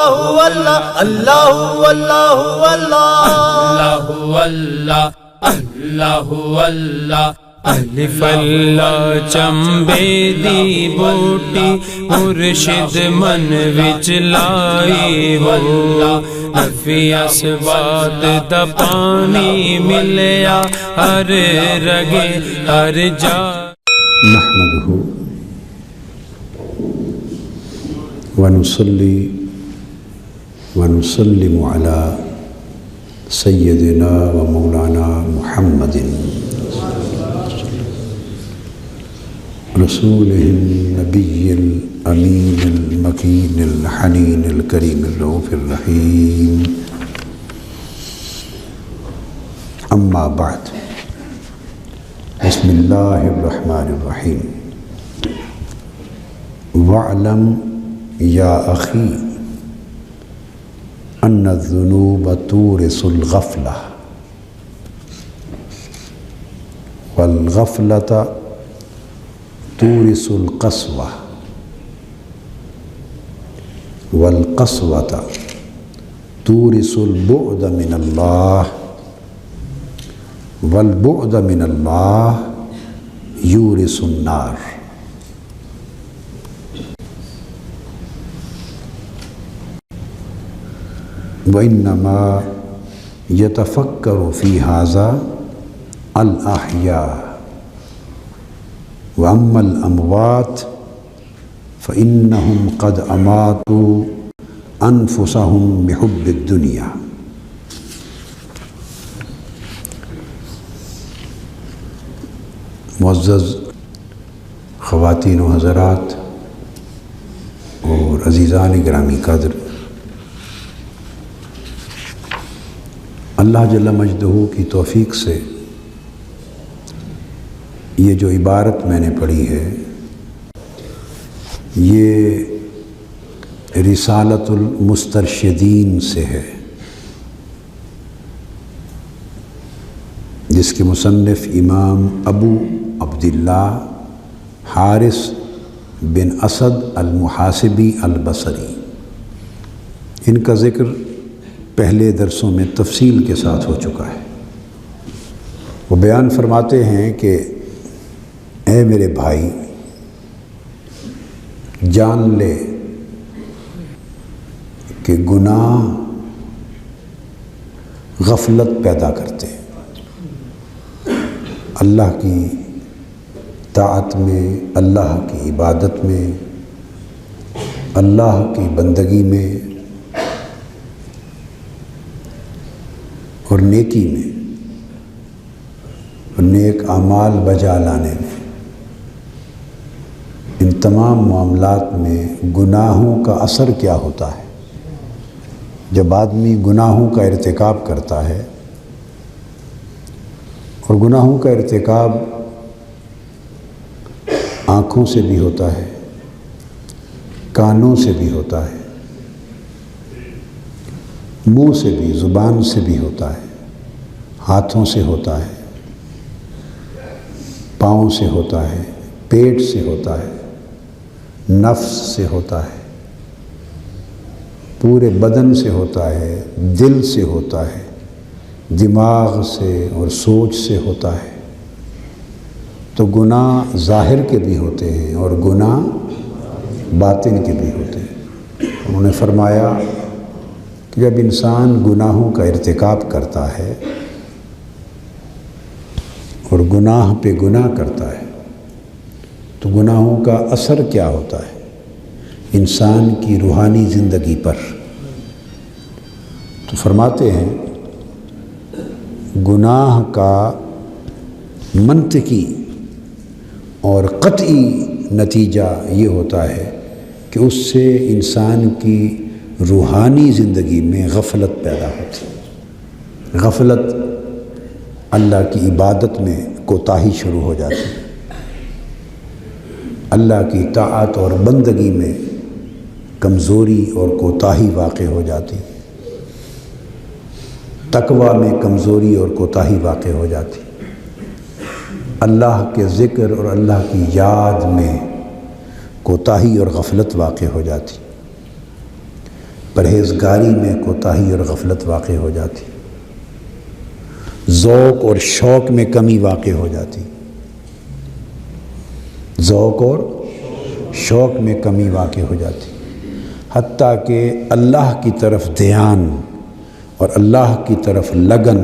اللہ اللہ اللہ اللہ اللہ اللہ اللہ الف اللہ چمبے دی بوٹی مرشد من وچ لائی واللہ نفی اسباد دا پانی ملیا ہر رگے ہر جا نحمدہ ونصلی ونسلم علی سیدنا و مولانا محمد رسولہ النبی الامین المکین الحنین الکریم الرؤوف الرحیم اما بعد بسم اللہ الرحمن الرحیم وَاعْلَمْ یا اخی ان الذنوب تورث الغفلہ والغفلة تورث القسوة والقسوة تورث البعد من اللہ والبعد من اللہ یورث النار۔ وَإِنَّمَا يَتَفَكَّرُ فِي هَذَا الْأَحْيَاءُ وَأَمَّا الْأَمْوَاتُ فَإِنَّهُمْ قَدْ أَمَاتُوا أَنفُسَهُمْ بِحُبِّ الدُّنْيَا۔ معزز خواتین و حضرات اور عزیزان گرامی قدر، اللہ جل مجدہ کی توفیق سے یہ جو عبارت میں نے پڑھی ہے یہ رسالۃ المسترشدین سے ہے، جس کے مصنف امام ابو عبداللہ حارث بن اسد المحاسبی البصری۔ ان کا ذکر پہلے درسوں میں تفصیل کے ساتھ ہو چکا ہے۔ وہ بیان فرماتے ہیں کہ اے میرے بھائی، جان لے کہ گناہ غفلت پیدا کرتے ہیں۔ اللہ کی طاعت میں، اللہ کی عبادت میں، اللہ کی بندگی میں اور نیکی میں اور نیک اعمال بجا لانے میں، ان تمام معاملات میں گناہوں کا اثر کیا ہوتا ہے۔ جب آدمی گناہوں کا ارتکاب کرتا ہے، اور گناہوں کا ارتکاب آنکھوں سے بھی ہوتا ہے، کانوں سے بھی ہوتا ہے، منہ سے بھی، زبان سے بھی ہوتا ہے، ہاتھوں سے ہوتا ہے، پاؤں سے ہوتا ہے، پیٹ سے ہوتا ہے، نفس سے ہوتا ہے، پورے بدن سے ہوتا ہے، دل سے ہوتا ہے، دماغ سے اور سوچ سے ہوتا ہے۔ تو گناہ ظاہر کے بھی ہوتے ہیں اور گناہ باطن کے بھی ہوتے ہیں۔ انہوں نے فرمایا کہ جب انسان گناہوں کا ارتکاب کرتا ہے اور گناہ پہ گناہ کرتا ہے تو گناہوں کا اثر کیا ہوتا ہے انسان کی روحانی زندگی پر۔ تو فرماتے ہیں گناہ کا منطقی اور قطعی نتیجہ یہ ہوتا ہے کہ اس سے انسان کی روحانی زندگی میں غفلت پیدا ہوتی ہے۔ غفلت اللہ کی عبادت میں کوتاہی شروع ہو جاتی ہے، اللہ کی طاعت اور بندگی میں کمزوری اور کوتاہی واقع ہو جاتی ہے، تقویٰ میں کمزوری اور کوتاہی واقع ہو جاتی ہے، اللہ کے ذکر اور اللہ کی یاد میں کوتاہی اور غفلت واقع ہو جاتی۔ پرہیزگاری میں کوتاہی اور غفلت واقع ہو جاتی، ذوق اور شوق میں کمی واقع ہو جاتی، ذوق اور شوق میں کمی واقع ہو جاتی، حتیٰ کہ اللہ کی طرف دھیان اور اللہ کی طرف لگن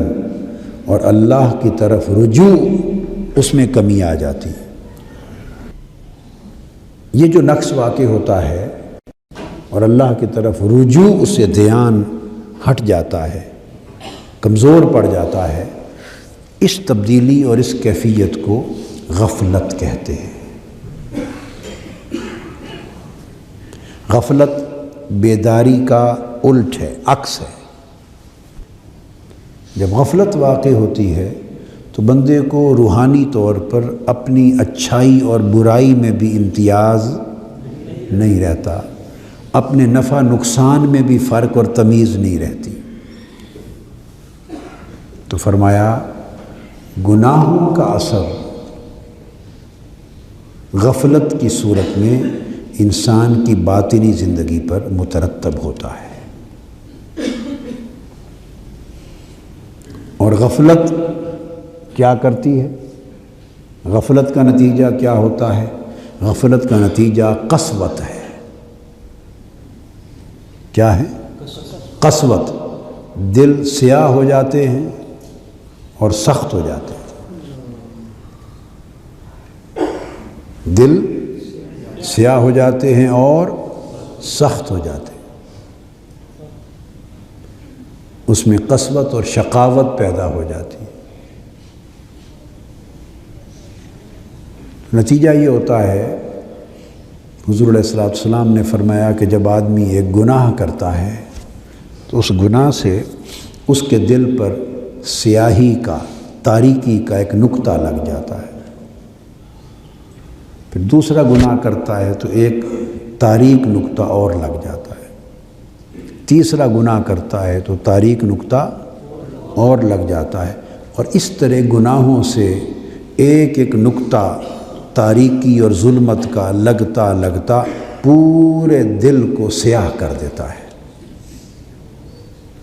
اور اللہ کی طرف رجوع اس میں کمی آ جاتی۔ یہ جو نقص واقع ہوتا ہے اور اللہ کی طرف رجوع، اس سے دھیان ہٹ جاتا ہے، کمزور پڑ جاتا ہے، اس تبدیلی اور اس کیفیت کو غفلت کہتے ہیں۔ غفلت بیداری کا الٹ ہے، عکس ہے۔ جب غفلت واقع ہوتی ہے تو بندے کو روحانی طور پر اپنی اچھائی اور برائی میں بھی امتیاز نہیں رہتا، اپنے نفع نقصان میں بھی فرق اور تمیز نہیں رہتی۔ تو فرمایا گناہوں کا اثر غفلت کی صورت میں انسان کی باطنی زندگی پر مترتب ہوتا ہے، اور غفلت کیا کرتی ہے؟ غفلت کا نتیجہ کیا ہوتا ہے؟ غفلت کا نتیجہ قسوت ہے۔ کیا ہے؟ قسوت۔ دل سیاہ ہو جاتے ہیں اور سخت ہو جاتے ہیں، دل سیاہ ہو جاتے ہیں اور سخت ہو جاتے ہیں، اس میں قسوت اور شقاوت پیدا ہو جاتی ہے۔ نتیجہ یہ ہوتا ہے، حضور علیہ السلام نے فرمایا کہ جب آدمی ایک گناہ کرتا ہے تو اس گناہ سے اس کے دل پر سیاہی کا، تاریکی کا ایک نقطہ لگ جاتا ہے۔ پھر دوسرا گناہ کرتا ہے تو ایک تاریک نقطہ اور لگ جاتا ہے، تیسرا گناہ کرتا ہے تو تاریک نقطہ اور لگ جاتا ہے، اور اس طرح گناہوں سے ایک ایک نقطہ تاریکی اور ظلمت کا لگتا لگتا پورے دل کو سیاہ کر دیتا ہے۔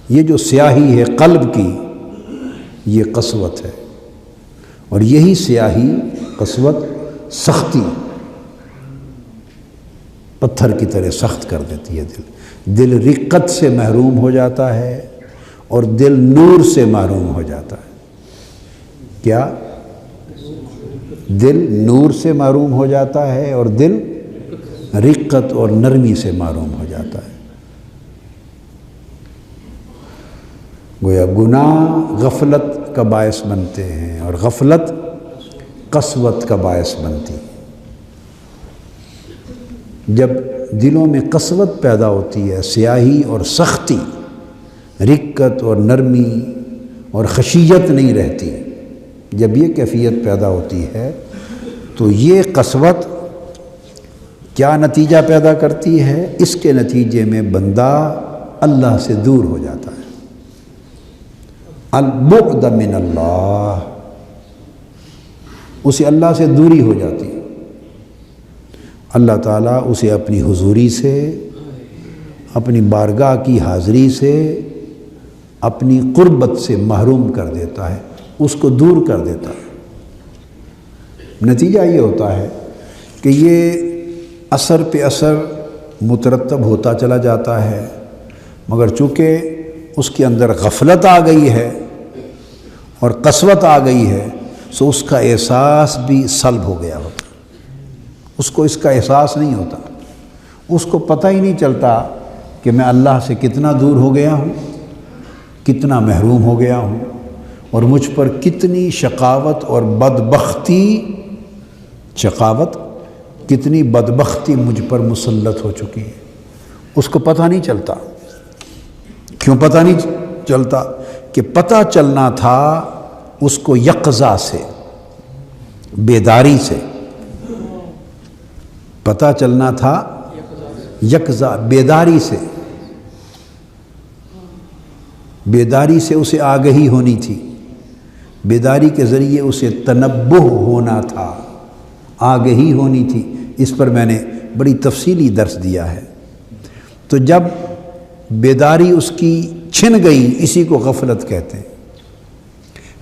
یہ جو سیاہی ہے قلب کی، یہ قسوت ہے، اور یہی سیاہی قسوت سختی، پتھر کی طرح سخت کر دیتی ہے دل رقت سے محروم ہو جاتا ہے اور دل نور سے محروم ہو جاتا ہے۔ کیا؟ دل نور سے محروم ہو جاتا ہے اور دل رقت اور نرمی سے محروم ہو جاتا ہے۔ گویا گناہ غفلت کا باعث بنتے ہیں اور غفلت قسوت کا باعث بنتی ہے۔ جب دلوں میں قسوت پیدا ہوتی ہے، سیاہی اور سختی، رقت اور نرمی اور خشیت نہیں رہتی، جب یہ کیفیت پیدا ہوتی ہے تو یہ قسوت کیا نتیجہ پیدا کرتی ہے؟ اس کے نتیجے میں بندہ اللہ سے دور ہو جاتا ہے۔ البعد من اللہ، اسے اللہ سے دوری ہو جاتی ہے۔ اللہ تعالیٰ اسے اپنی حضوری سے، اپنی بارگاہ کی حاضری سے، اپنی قربت سے محروم کر دیتا ہے، اس کو دور کر دیتا ہے۔ نتیجہ یہ ہوتا ہے کہ یہ اثر پہ اثر مترتب ہوتا چلا جاتا ہے، مگر چونکہ اس کے اندر غفلت آ گئی ہے اور قسوت آ گئی ہے، سو اس کا احساس بھی سلب ہو گیا ہوتا، اس کو اس کا احساس نہیں ہوتا، اس کو پتہ ہی نہیں چلتا کہ میں اللہ سے کتنا دور ہو گیا ہوں، کتنا محروم ہو گیا ہوں، اور مجھ پر کتنی شقاوت اور بدبختی، کتنی بدبختی مجھ پر مسلط ہو چکی ہے، اس کو پتہ نہیں چلتا۔ کیوں پتہ نہیں چلتا؟ کہ پتہ چلنا تھا اس کو یقظہ سے، بیداری سے، پتہ چلنا تھا یقظہ، بیداری سے، بیداری سے اسے آگہی ہونی تھی، بیداری کے ذریعے اسے تنبہ ہونا تھا، آگہی ہونی تھی۔ اس پر میں نے بڑی تفصیلی درس دیا ہے۔ تو جب بیداری اس کی چھن گئی، اسی کو غفلت کہتے ہیں۔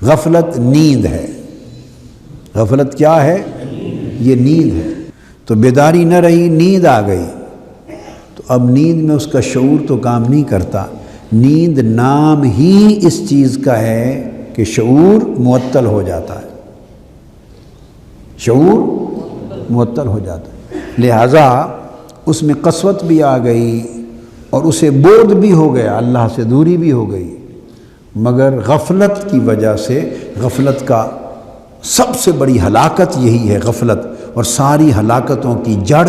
غفلت نیند ہے۔ غفلت کیا ہے؟ یہ نیند ہے۔ تو بیداری نہ رہی، نیند آ گئی، تو اب نیند میں اس کا شعور تو کام نہیں کرتا۔ نیند نام ہی اس چیز کا ہے کہ شعور معطل ہو جاتا ہے، شعور معطل ہو جاتا ہے، لہٰذا اس میں قسوت بھی آ گئی اور اسے بعد بھی ہو گیا، اللہ سے دوری بھی ہو گئی۔ مگر غفلت کی وجہ سے، غفلت کا سب سے بڑی ہلاکت یہی ہے غفلت، اور ساری ہلاکتوں کی جڑ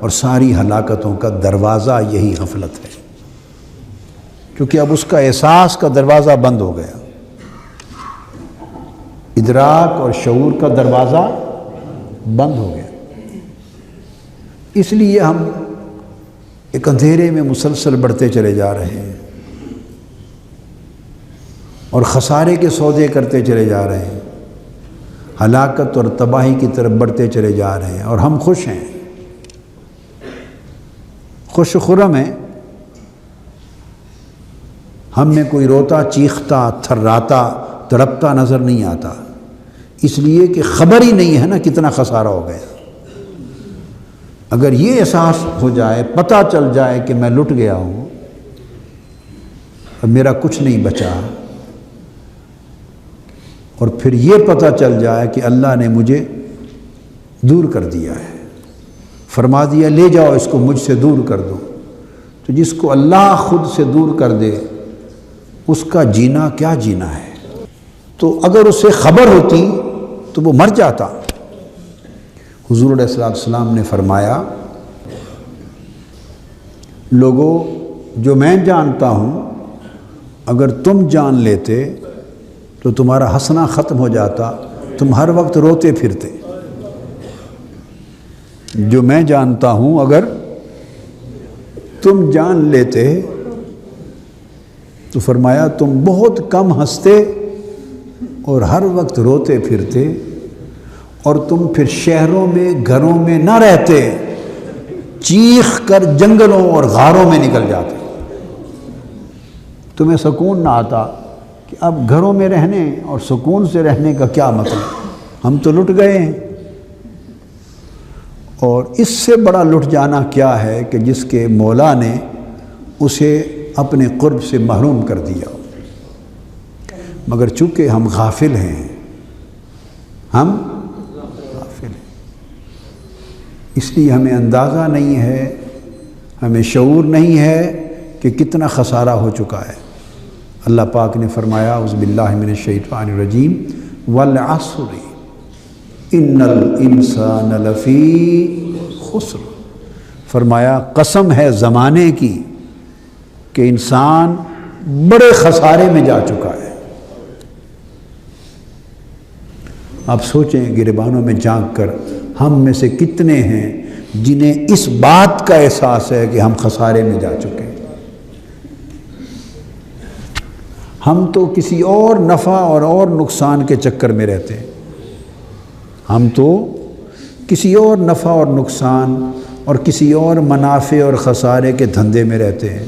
اور ساری ہلاکتوں کا دروازہ یہی غفلت ہے، کیونکہ اب اس کا احساس کا دروازہ بند ہو گیا، ادراک اور شعور کا دروازہ بند ہو گیا۔ اس لیے ہم ایک اندھیرے میں مسلسل بڑھتے چلے جا رہے ہیں اور خسارے کے سودے کرتے چلے جا رہے ہیں، ہلاکت اور تباہی کی طرف بڑھتے چلے جا رہے ہیں، اور ہم خوش ہیں، خوش و خرم ہیں۔ ہم میں کوئی روتا چیختا تھراتا تڑپتا نظر نہیں آتا، اس لیے کہ خبر ہی نہیں ہے نا کتنا خسارہ ہو گیا۔ اگر یہ احساس ہو جائے، پتہ چل جائے کہ میں لٹ گیا ہوں، اب میرا کچھ نہیں بچا، اور پھر یہ پتہ چل جائے کہ اللہ نے مجھے دور کر دیا ہے، فرما دیا لے جاؤ اس کو مجھ سے دور کر دو، تو جس کو اللہ خود سے دور کر دے اس کا جینا کیا جینا ہے؟ تو اگر اسے خبر ہوتی تو وہ مر جاتا۔ حضور علیہ السلام نے فرمایا، لوگوں جو میں جانتا ہوں اگر تم جان لیتے تو تمہارا ہنسنا ختم ہو جاتا، تم ہر وقت روتے پھرتے۔ جو میں جانتا ہوں اگر تم جان لیتے تو فرمایا تم بہت کم ہنستے اور ہر وقت روتے پھرتے، اور تم پھر شہروں میں گھروں میں نہ رہتے، چیخ کر جنگلوں اور غاروں میں نکل جاتے۔ تمہیں سکون نہ آتا کہ اب گھروں میں رہنے اور سکون سے رہنے کا کیا مطلب، ہم تو لٹ گئے ہیں۔ اور اس سے بڑا لٹ جانا کیا ہے کہ جس کے مولا نے اسے اپنے قرب سے محروم کر دیا۔ مگر چونکہ ہم غافل ہیں، ہم غافل ہیں، اس لیے ہمیں اندازہ نہیں ہے، ہمیں شعور نہیں ہے کہ کتنا خسارہ ہو چکا ہے۔ اللہ پاک نے فرمایا اعوذ باللہ من الشیطان الرجیم والعصر ان الانسان لفی خسر، فرمایا قسم ہے زمانے کی کہ انسان بڑے خسارے میں جا چکا ہے۔ آپ سوچیں گریبانوں میں جھانک کر ہم میں سے کتنے ہیں جنہیں اس بات کا احساس ہے کہ ہم خسارے میں جا چکے ہیں۔ ہم تو کسی اور نفع اور نقصان کے چکر میں رہتے ہیں، ہم تو کسی اور نفع اور نقصان اور کسی اور منافع اور خسارے کے دھندے میں رہتے ہیں،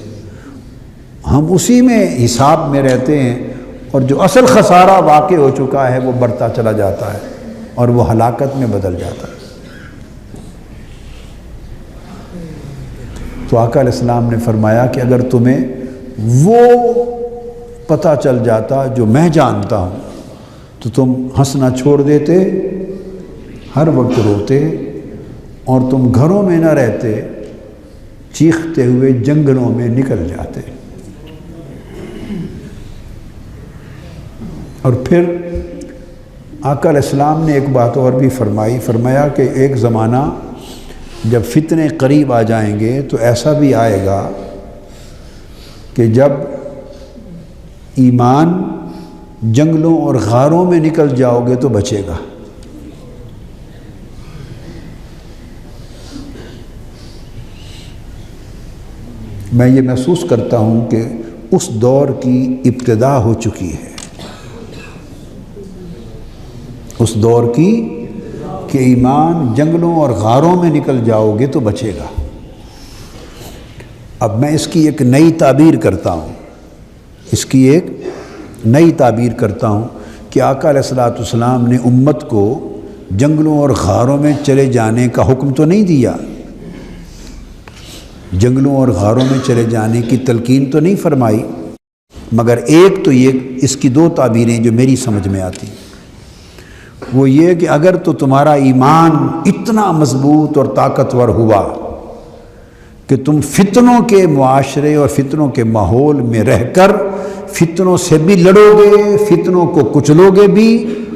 ہم اسی میں حساب میں رہتے ہیں، اور جو اصل خسارہ واقع ہو چکا ہے وہ بڑھتا چلا جاتا ہے اور وہ ہلاکت میں بدل جاتا ہے۔ تو آقا علیہ السلام نے فرمایا کہ اگر تمہیں وہ پتہ چل جاتا جو میں جانتا ہوں تو تم ہنسنا چھوڑ دیتے، ہر وقت روتے، اور تم گھروں میں نہ رہتے، چیختے ہوئے جنگلوں میں نکل جاتے۔ اور پھر آقا علیہ السلام نے ایک بات اور بھی فرمایا کہ ایک زمانہ جب فتنے قریب آ جائیں گے تو ایسا بھی آئے گا کہ جب ایمان جنگلوں اور غاروں میں نکل جاؤ گے تو بچے گا۔ میں یہ محسوس کرتا ہوں کہ اس دور کی ابتدا ہو چکی ہے، اس دور کی کہ ایمان جنگلوں اور غاروں میں نکل جاؤ گے تو بچے گا۔ اب میں اس کی ایک نئی تعبیر کرتا ہوں، اس کی ایک نئی تعبیر کرتا ہوں کہ آقا علیہ الصلوۃ والسلام نے امت کو جنگلوں اور غاروں میں چلے جانے کا حکم تو نہیں دیا، جنگلوں اور غاروں میں چلے جانے کی تلقین تو نہیں فرمائی، مگر ایک تو یہ اس کی دو تعبیریں جو میری سمجھ میں آتی، وہ یہ کہ اگر تو تمہارا ایمان اتنا مضبوط اور طاقتور ہوا کہ تم فتنوں کے معاشرے اور فتنوں کے ماحول میں رہ کر فتنوں سے بھی لڑو گے، فتنوں کو کچلو گے بھی،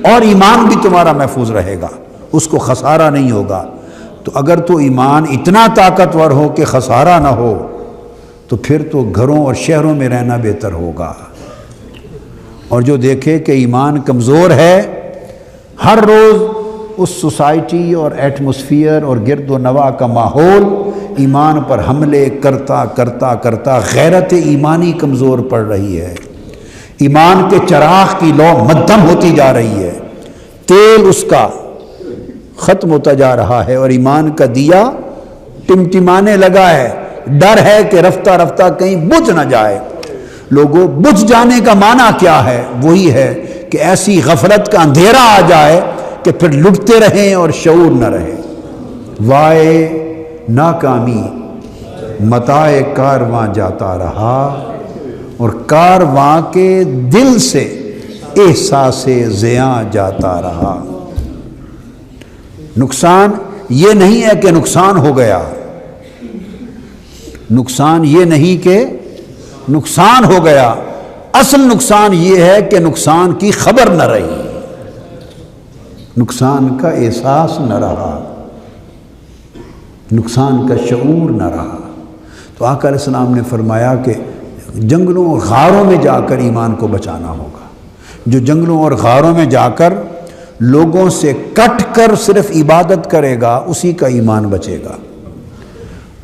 اور ایمان بھی تمہارا محفوظ رہے گا، اس کو خسارہ نہیں ہوگا، تو اگر تو ایمان اتنا طاقتور ہو کہ خسارہ نہ ہو تو پھر تو گھروں اور شہروں میں رہنا بہتر ہوگا، اور جو دیکھے کہ ایمان کمزور ہے ہر روز اس سوسائٹی اور ایٹماسفیئر اور گرد و نواح کا ماحول ایمان پر حملے کرتا کرتا کرتا غیرت ایمانی کمزور پڑ رہی ہے، ایمان کے چراغ کی لو مدھم ہوتی جا رہی ہے، تیل اس کا ختم ہوتا جا رہا ہے اور ایمان کا دیا ٹمٹمانے لگا ہے، ڈر ہے کہ رفتہ رفتہ کہیں بجھ نہ جائے۔ لوگوں، بجھ جانے کا معنی کیا ہے؟ وہی ہے کہ ایسی غفلت کا اندھیرا آ جائے کہ پھر لٹتے رہیں اور شعور نہ رہے۔ وائے ناکامی متاع کارواں جاتا رہا، اور کارواں کے دل سے احساس زیاں جاتا رہا۔ نقصان یہ نہیں ہے کہ نقصان ہو گیا، نقصان یہ نہیں کہ نقصان ہو گیا، اصل نقصان یہ ہے کہ نقصان کی خبر نہ رہی، نقصان کا احساس نہ رہا، نقصان کا شعور نہ رہا۔ تو آقا علیہ السلام نے فرمایا کہ جنگلوں اور غاروں میں جا کر ایمان کو بچانا ہوگا، جو جنگلوں اور غاروں میں جا کر لوگوں سے کٹ کر صرف عبادت کرے گا اسی کا ایمان بچے گا۔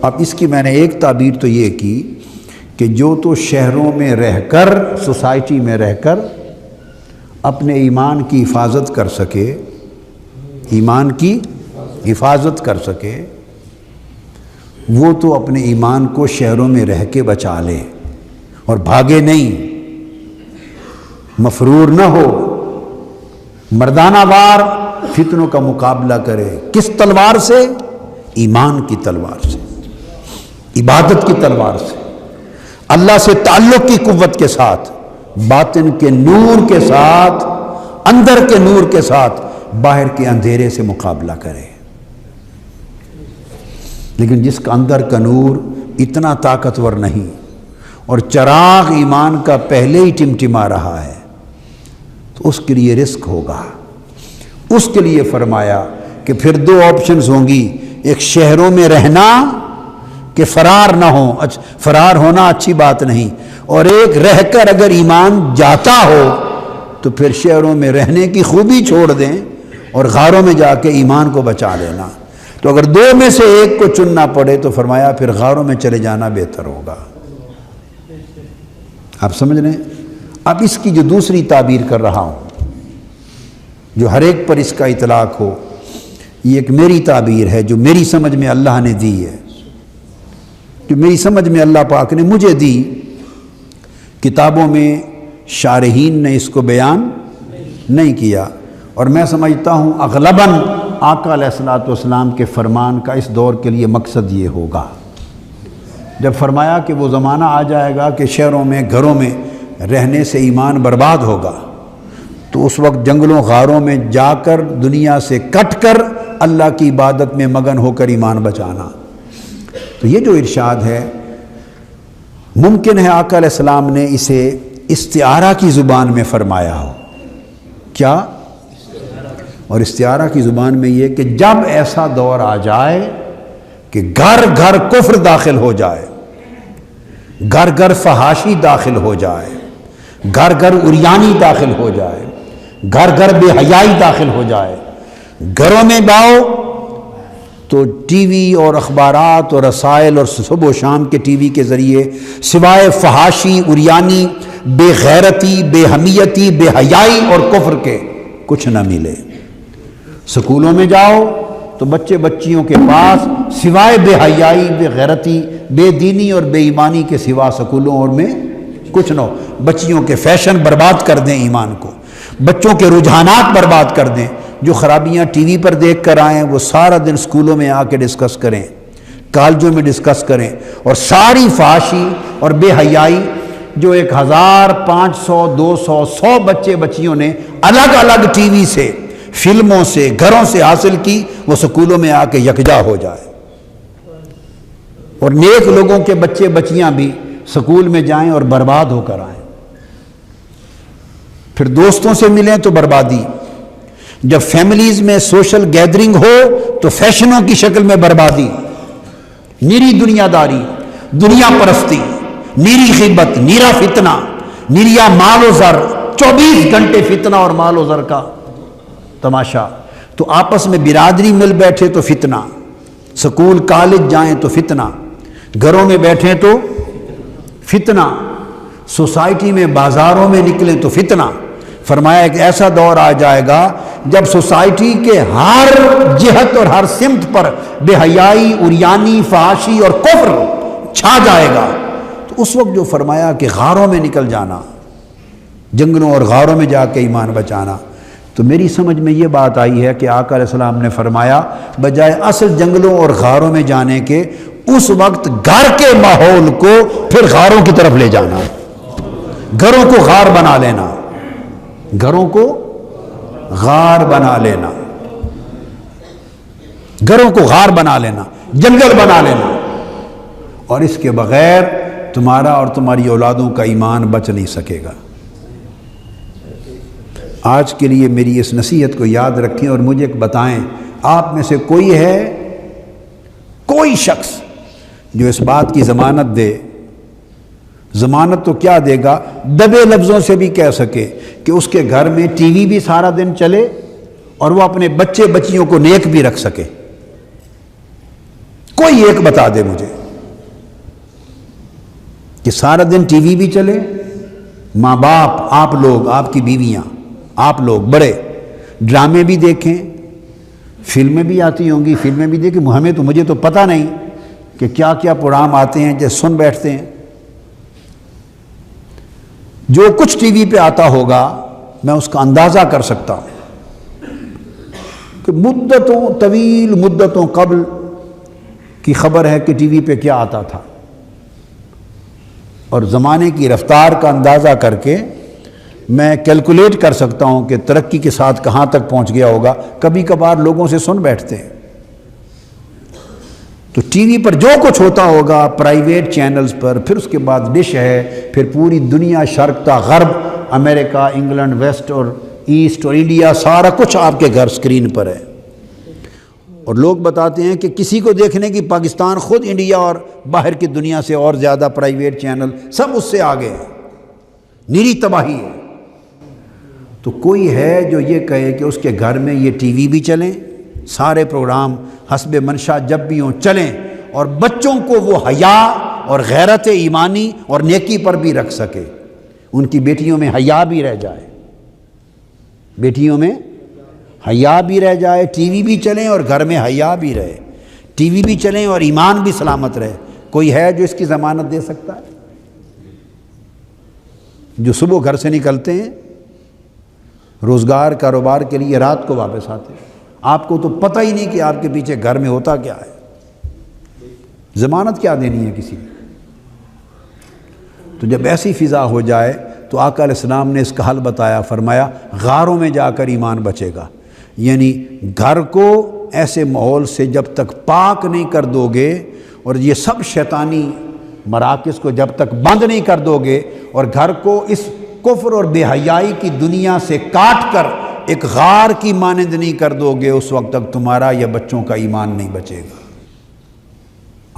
اب اس کی میں نے ایک تعبیر تو یہ کی کہ جو تو شہروں میں رہ کر، سوسائٹی میں رہ کر اپنے ایمان کی حفاظت کر سکے، ایمان کی حفاظت کر سکے، وہ تو اپنے ایمان کو شہروں میں رہ کے بچا لے اور بھاگے نہیں، مفرور نہ ہو، مردانہ وار فتنوں کا مقابلہ کرے۔ کس تلوار سے؟ ایمان کی تلوار سے، عبادت کی تلوار سے، اللہ سے تعلق کی قوت کے ساتھ، باطن کے نور کے ساتھ، اندر کے نور کے ساتھ باہر کے اندھیرے سے مقابلہ کرے۔ لیکن جس کا اندر کا نور اتنا طاقتور نہیں اور چراغ ایمان کا پہلے ہی ٹمٹما رہا ہے تو اس کے لیے رسک ہوگا۔ اس کے لیے فرمایا کہ پھر دو آپشنز ہوں گی، ایک شہروں میں رہنا کہ فرار نہ ہو، فرار ہونا اچھی بات نہیں، اور ایک رہ کر اگر ایمان جاتا ہو تو پھر شہروں میں رہنے کی خوبی چھوڑ دیں اور غاروں میں جا کے ایمان کو بچا لینا۔ تو اگر دو میں سے ایک کو چننا پڑے تو فرمایا پھر غاروں میں چلے جانا بہتر ہوگا۔ آپ سمجھ رہے ہیں؟ اب اس کی جو دوسری تعبیر کر رہا ہوں، جو ہر ایک پر اس کا اطلاق ہو، یہ ایک میری تعبیر ہے جو میری سمجھ میں اللہ نے دی ہے، جو میری سمجھ میں اللہ پاک نے مجھے دی۔ کتابوں میں شارحین نے اس کو بیان نہیں کیا، اور میں سمجھتا ہوں اغلباً آقا علیہ الصلوۃ والسلام کے فرمان کا اس دور کے لیے مقصد یہ ہوگا۔ جب فرمایا کہ وہ زمانہ آ جائے گا کہ شہروں میں، گھروں میں رہنے سے ایمان برباد ہوگا، تو اس وقت جنگلوں غاروں میں جا کر دنیا سے کٹ کر اللہ کی عبادت میں مگن ہو کر ایمان بچانا۔ تو یہ جو ارشاد ہے، ممکن ہے آقا علیہ السلام نے اسے استعارہ کی زبان میں فرمایا ہو۔ کیا؟ اور استعارہ کی زبان میں یہ کہ جب ایسا دور آ جائے کہ گھر گھر کفر داخل ہو جائے، گھر گھر فحاشی داخل ہو جائے، گھر گھر عریانی داخل ہو جائے، گھر گھر بے حیائی داخل ہو جائے، گھروں میں باؤ تو ٹی وی اور اخبارات اور رسائل اور صبح و شام کے ٹی وی کے ذریعے سوائے فحاشی، عریانی، بے غیرتی، بے حمیتی، بے حیائی اور کفر کے کچھ نہ ملے۔ سکولوں میں جاؤ تو بچے بچیوں کے پاس سوائے بے حیائی، بے غیرتی، بے دینی اور بے ایمانی کے سوا سکولوں اور میں کچھ نہ ہو۔ بچیوں کے فیشن برباد کر دیں ایمان کو، بچوں کے رجحانات برباد کر دیں، جو خرابیاں ٹی وی پر دیکھ کر آئیں وہ سارا دن سکولوں میں آ کے ڈسکس کریں، کالجوں میں ڈسکس کریں، اور ساری فحاشی اور بے حیائی جو 1000 500 200 100 بچے بچیوں نے الگ الگ ٹی وی سے، فلموں سے، گھروں سے حاصل کی، وہ سکولوں میں آ کے یکجا ہو جائے، اور نیک لوگوں کے بچے بچیاں بھی سکول میں جائیں اور برباد ہو کر آئیں۔ پھر دوستوں سے ملیں تو بربادی، جب فیملیز میں سوشل گیدرنگ ہو تو فیشنوں کی شکل میں بربادی، نیری دنیا داری، دنیا پرستی، نیری غیبت، نیرا فتنہ، نیریا مال و زر، 24 گھنٹے فتنہ اور مال و زر کا تماشا۔ تو آپس میں برادری مل بیٹھے تو فتنہ، سکول کالج جائیں تو فتنہ، گھروں میں بیٹھیں تو فتنہ، سوسائٹی میں بازاروں میں نکلیں تو فتنہ۔ فرمایا ایک ایسا دور آ جائے گا جب سوسائٹی کے ہر جہت اور ہر سمت پر بے حیائی، عریانی، فحاشی اور کفر چھا جائے گا۔ تو اس وقت جو فرمایا کہ غاروں میں نکل جانا، جنگلوں اور غاروں میں جا کے ایمان بچانا، تو میری سمجھ میں یہ بات آئی ہے کہ آقا علیہ السلام نے فرمایا بجائے اصل جنگلوں اور غاروں میں جانے کے، اس وقت گھر کے ماحول کو پھر غاروں کی طرف لے جانا، گھروں کو غار بنا لینا، گھروں کو غار بنا لینا، گھروں کو غار بنا لینا، جنگل بنا لینا، اور اس کے بغیر تمہارا اور تمہاری اولادوں کا ایمان بچ نہیں سکے گا۔ آج کے لیے میری اس نصیحت کو یاد رکھیں اور مجھے بتائیں، آپ میں سے کوئی ہے، کوئی شخص جو اس بات کی ضمانت دے، ضمانت تو کیا دے گا، دبے لفظوں سے بھی کہہ سکے کہ اس کے گھر میں ٹی وی بھی سارا دن چلے اور وہ اپنے بچے بچیوں کو نیک بھی رکھ سکے؟ کوئی ایک بتا دے مجھے کہ سارا دن ٹی وی بھی چلے، ماں باپ، آپ لوگ، آپ کی بیویاں، آپ لوگ بڑے ڈرامے بھی دیکھیں، فلمیں بھی آتی ہوں گی، فلمیں بھی دیکھیں، مجھے تو پتہ نہیں کہ کیا کیا پروگرام آتے ہیں، جیسے سن بیٹھتے ہیں۔ جو کچھ ٹی وی پہ آتا ہوگا میں اس کا اندازہ کر سکتا ہوں کہ طویل مدتوں قبل کی خبر ہے کہ ٹی وی پہ کیا آتا تھا، اور زمانے کی رفتار کا اندازہ کر کے میں کیلکولیٹ کر سکتا ہوں کہ ترقی کے ساتھ کہاں تک پہنچ گیا ہوگا۔ کبھی کبھار لوگوں سے سن بیٹھتے ہیں، تو ٹی وی پر جو کچھ ہوتا ہوگا پرائیویٹ چینلز پر، پھر اس کے بعد ڈش ہے، پھر پوری دنیا شرق تا غرب، امریکہ، انگلینڈ، ویسٹ اور ایسٹ اور انڈیا، سارا کچھ آپ کے گھر سکرین پر ہے۔ اور لوگ بتاتے ہیں کہ کسی کو دیکھنے کی پاکستان خود انڈیا اور باہر کی دنیا سے اور زیادہ پرائیویٹ چینل سب اس سے آگے ہیں، نیری تباہی ہے۔ تو کوئی ہے جو یہ کہے کہ اس کے گھر میں یہ ٹی وی بھی چلیں، سارے پروگرام حسب منشا جب بھی ہوں چلیں، اور بچوں کو وہ حیا اور غیرت ایمانی اور نیکی پر بھی رکھ سکے، ان کی بیٹیوں میں حیا بھی رہ جائے، بیٹیوں میں حیا بھی رہ جائے، ٹی وی بھی چلیں اور گھر میں حیا بھی رہے، ٹی وی بھی چلیں اور ایمان بھی سلامت رہے۔ کوئی ہے جو اس کی ضمانت دے سکتا ہے؟ جو صبح گھر سے نکلتے ہیں روزگار کاروبار کے لیے، رات کو واپس آتے ہیں، آپ کو تو پتہ ہی نہیں کہ آپ کے پیچھے گھر میں ہوتا کیا ہے، ضمانت کیا دینی ہے کسی نے؟ تو جب ایسی فضا ہو جائے تو آقا علیہ السلام نے اس کا حل بتایا، فرمایا غاروں میں جا کر ایمان بچے گا، یعنی گھر کو ایسے ماحول سے جب تک پاک نہیں کر دو گے اور یہ سب شیطانی مراکز کو جب تک بند نہیں کر دو گے اور گھر کو اس کفر اور بے حیائی کی دنیا سے کاٹ کر ایک غار کی مانند نہیں کر دو گے، اس وقت تک تمہارا یا بچوں کا ایمان نہیں بچے گا۔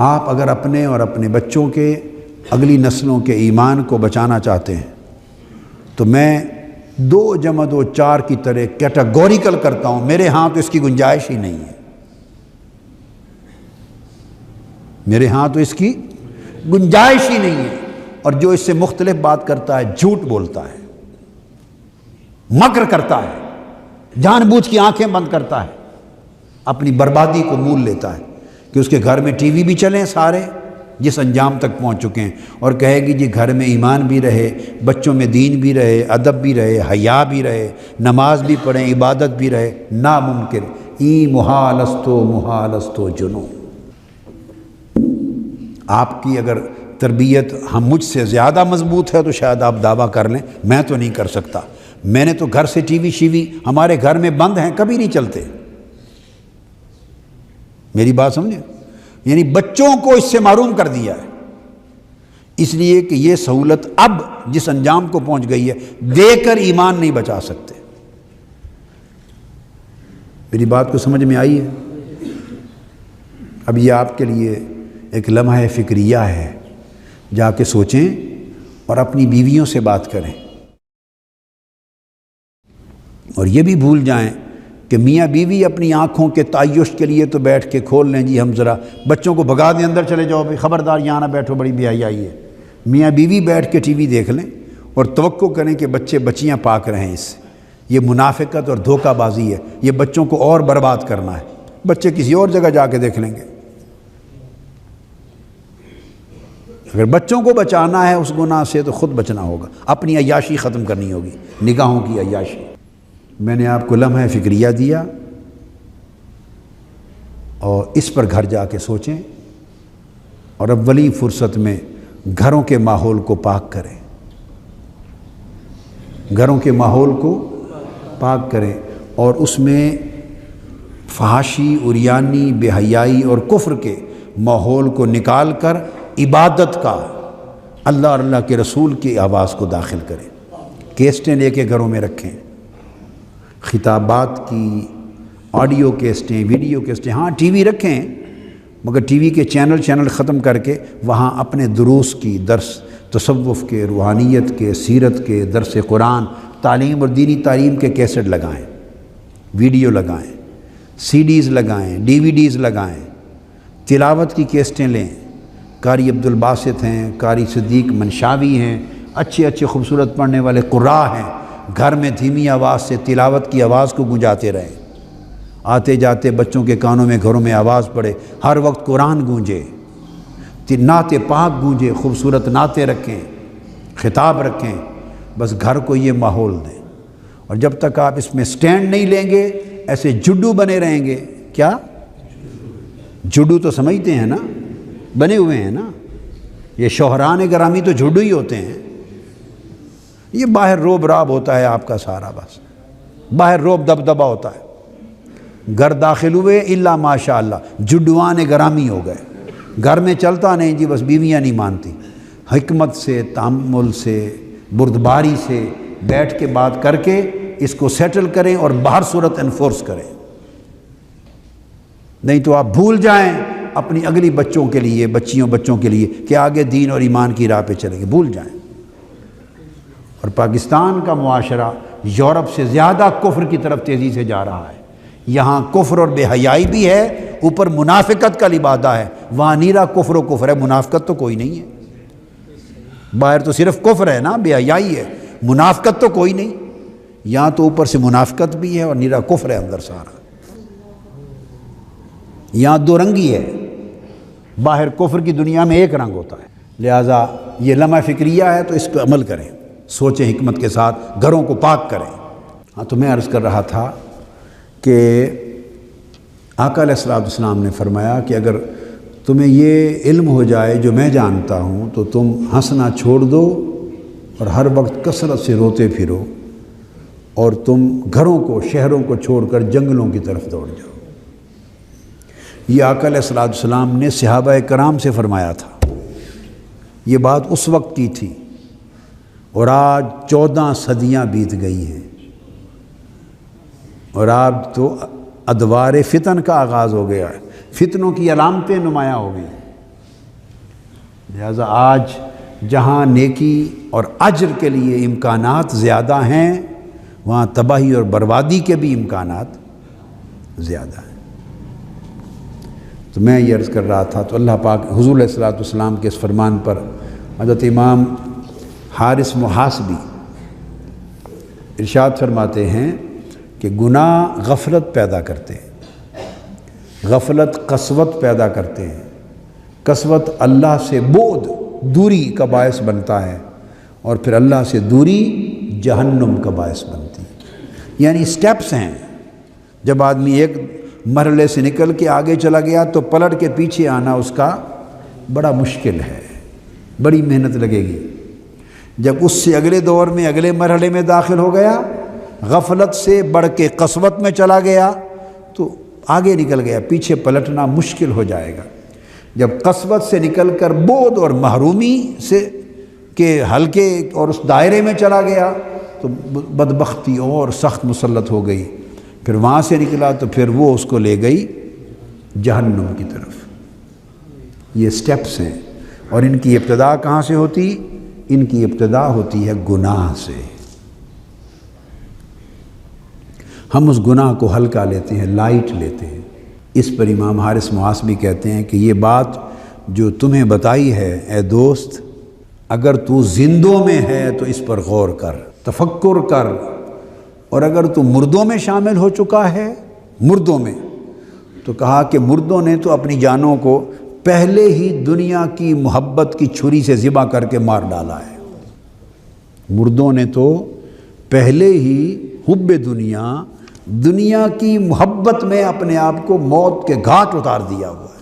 آپ اگر اپنے اور اپنے بچوں کے، اگلی نسلوں کے ایمان کو بچانا چاہتے ہیں تو میں 2 + 2 4 کی طرح کیٹاگوریکل کرتا ہوں، میرے ہاں تو اس کی گنجائش ہی نہیں ہے، میرے ہاں تو اس کی گنجائش ہی نہیں ہے۔ اور جو اس سے مختلف بات کرتا ہے جھوٹ بولتا ہے، مکر کرتا ہے، جان بوجھ کی آنکھیں بند کرتا ہے، اپنی بربادی کو مول لیتا ہے کہ اس کے گھر میں ٹی وی بھی چلیں سارے جس انجام تک پہنچ چکے ہیں، اور کہے گی جی گھر میں ایمان بھی رہے، بچوں میں دین بھی رہے، ادب بھی رہے، حیا بھی رہے، نماز بھی پڑھیں، عبادت بھی رہے، ناممکن۔ ای محالستو جنو۔ آپ کی اگر تربیت ہم مجھ سے زیادہ مضبوط ہے تو شاید آپ دعویٰ کر لیں، میں تو نہیں کر سکتا، میں نے تو گھر سے ٹی وی شیوی ہمارے گھر میں بند ہیں، کبھی نہیں چلتے۔ میری بات سمجھیں؟ یعنی بچوں کو اس سے محروم کر دیا ہے، اس لیے کہ یہ سہولت اب جس انجام کو پہنچ گئی ہے، دے کر ایمان نہیں بچا سکتے۔ میری بات کو سمجھ میں آئی ہے؟ اب یہ آپ کے لیے ایک لمحہ فکریہ ہے، جا کے سوچیں اور اپنی بیویوں سے بات کریں، اور یہ بھی بھول جائیں کہ میاں بیوی اپنی آنکھوں کے تعیش کے لیے تو بیٹھ کے کھول لیں جی ہم ذرا بچوں کو بھگا دیں اندر چلے جاؤ بھائی، خبردار یہاں نہ بیٹھو، بڑی بے حیائی ہے۔ میاں بیوی بیٹھ کے ٹی وی دیکھ لیں اور توقع کریں کہ بچے بچیاں پاک رہیں اس سے۔ یہ منافقت اور دھوکہ بازی ہے، یہ بچوں کو اور برباد کرنا ہے۔ بچے کسی اور جگہ جا کے دیکھ لیں گے۔ اگر بچوں کو بچانا ہے اس گناہ سے تو خود بچنا ہوگا، اپنی عیاشی ختم کرنی ہوگی، نگاہوں کی عیاشی۔ میں نے آپ کو لمحہ فکریہ دیا، اور اس پر گھر جا کے سوچیں، اور اولی فرصت میں گھروں کے ماحول کو پاک کریں، گھروں کے ماحول کو پاک کریں، اور اس میں فحاشی، عریانی، بے حیائی اور کفر کے ماحول کو نکال کر عبادت کا، اللہ اور اللہ کے رسول کی آواز کو داخل کریں۔ کیسٹیں لے کے گھروں میں رکھیں، خطابات کی، آڈیو کیسٹیں، ویڈیو کیسٹیں، ہاں ٹی وی رکھیں، مگر ٹی وی کے چینل ختم کر کے وہاں اپنے دروس کی، درس تصوف کے، روحانیت کے، سیرت کے، درس قرآن، تعلیم اور دینی تعلیم کے کیسٹ لگائیں، ویڈیو لگائیں، سی ڈیز لگائیں، ڈی وی ڈیز لگائیں، تلاوت کی کیسٹیں لیں۔ قاری عبدالباسط ہیں، قاری صدیق منشاوی ہیں، اچھے اچھے خوبصورت پڑھنے والے قراء ہیں، گھر میں دھیمی آواز سے تلاوت کی آواز کو گونجاتے رہیں، آتے جاتے بچوں کے کانوں میں گھروں میں آواز پڑے، ہر وقت قرآن گونجے، نعت پاک گونجے، خوبصورت نعتیں رکھیں، خطاب رکھیں، بس گھر کو یہ ماحول دیں۔ اور جب تک آپ اس میں سٹینڈ نہیں لیں گے ایسے جڈو بنے رہیں گے۔ کیا جڈو تو سمجھتے ہیں نا، بنے ہوئے ہیں نا، یہ شوہران گرامی تو جڈو ہی ہوتے ہیں۔ یہ باہر روب راب ہوتا ہے آپ کا سارا، بس باہر روب دبدبا ہوتا ہے، گھر داخل ہوئے الا ماشاء اللہ جڈوان گرامی ہو گئے، گھر میں چلتا نہیں جی، بس بیویاں نہیں مانتی۔ حکمت سے، تامل سے، بردباری سے بیٹھ کے بات کر کے اس کو سیٹل کریں اور باہر صورت انفورس کریں، نہیں تو آپ بھول جائیں اپنی اگلی بچوں کے لیے، بچوں کے لیے کہ آگے دین اور ایمان کی راہ پہ چلیں گے، بھول جائیں۔ اور پاکستان کا معاشرہ یورپ سے زیادہ کفر کی طرف تیزی سے جا رہا ہے۔ یہاں کفر اور بے حیائی بھی ہے، اوپر منافقت کا لبادہ ہے۔ وہاں نیرا کفر و کفر ہے، منافقت تو کوئی نہیں ہے۔ باہر تو صرف کفر ہے نا، بے حیائی ہے، منافقت تو کوئی نہیں۔ یہاں تو اوپر سے منافقت بھی ہے اور نیرا کفر ہے اندر سارا۔ یہاں دو رنگی ہے، باہر کفر کی دنیا میں ایک رنگ ہوتا ہے۔ لہٰذا یہ لمحہ فکریہ ہے تو اس پہ عمل کریں، سوچیں حکمت کے ساتھ، گھروں کو پاک کریں۔ ہاں تو میں عرض کر رہا تھا کہ آقا علیہ السلام نے فرمایا کہ اگر تمہیں یہ علم ہو جائے جو میں جانتا ہوں تو تم ہنسنا چھوڑ دو اور ہر وقت کثرت سے روتے پھرو، اور تم گھروں کو، شہروں کو چھوڑ کر جنگلوں کی طرف دوڑ جاؤ۔ یہ آقا علیہ السلام نے صحابہ کرام سے فرمایا تھا، یہ بات اس وقت کی تھی، اور آج 14 صدیاں بیت گئی ہیں، اور آج تو ادوار فتن کا آغاز ہو گیا ہے، فتنوں کی علامتیں نمایاں ہو گئی۔ لہذا آج جہاں نیکی اور اجر کے لیے امکانات زیادہ ہیں، وہاں تباہی اور بربادی کے بھی امکانات زیادہ ہیں۔ تو میں یہ عرض کر رہا تھا، تو اللہ پاک حضور علیہ السلام کے اس فرمان پر حضرت امام حارث محاسبی ارشاد فرماتے ہیں کہ گناہ غفلت پیدا کرتے ہیں، غفلت قسوت پیدا کرتے ہیں، قسوت اللہ سے بعد دوری کا باعث بنتا ہے، اور پھر اللہ سے دوری جہنم کا باعث بنتی ہے۔ یعنی سٹیپس ہیں، جب آدمی ایک مرحلے سے نکل کے آگے چلا گیا تو پلٹ کے پیچھے آنا اس کا بڑا مشکل ہے، بڑی محنت لگے گی۔ جب اس سے اگلے دور میں اگلے مرحلے میں داخل ہو گیا، غفلت سے بڑھ کے قسوت میں چلا گیا تو آگے نکل گیا، پیچھے پلٹنا مشکل ہو جائے گا۔ جب قسوت سے نکل کر بعد اور محرومی سے کے حلقے اور اس دائرے میں چلا گیا تو بدبختی اور سخت مسلط ہو گئی، پھر وہاں سے نکلا تو پھر وہ اس کو لے گئی جہنم کی طرف۔ یہ سٹیپس ہیں، اور ان کی ابتدا کہاں سے ہوتی؟ ان کی ابتدا ہوتی ہے گناہ سے۔ ہم اس گناہ کو ہلکا لیتے ہیں، لائٹ لیتے ہیں۔ اس پر امام حارث محاسبی کہتے ہیں کہ یہ بات جو تمہیں بتائی ہے اے دوست، اگر تو زندوں میں ہے تو اس پر غور کر، تفکر کر، اور اگر تو مردوں میں شامل ہو چکا ہے، مردوں میں، تو کہا کہ مردوں نے تو اپنی جانوں کو پہلے ہی دنیا کی محبت کی چھری سے ذبح کر کے مار ڈالا ہے۔ مردوں نے تو پہلے ہی حب دنیا کی محبت میں اپنے آپ کو موت کے گھاٹ اتار دیا ہوا ہے۔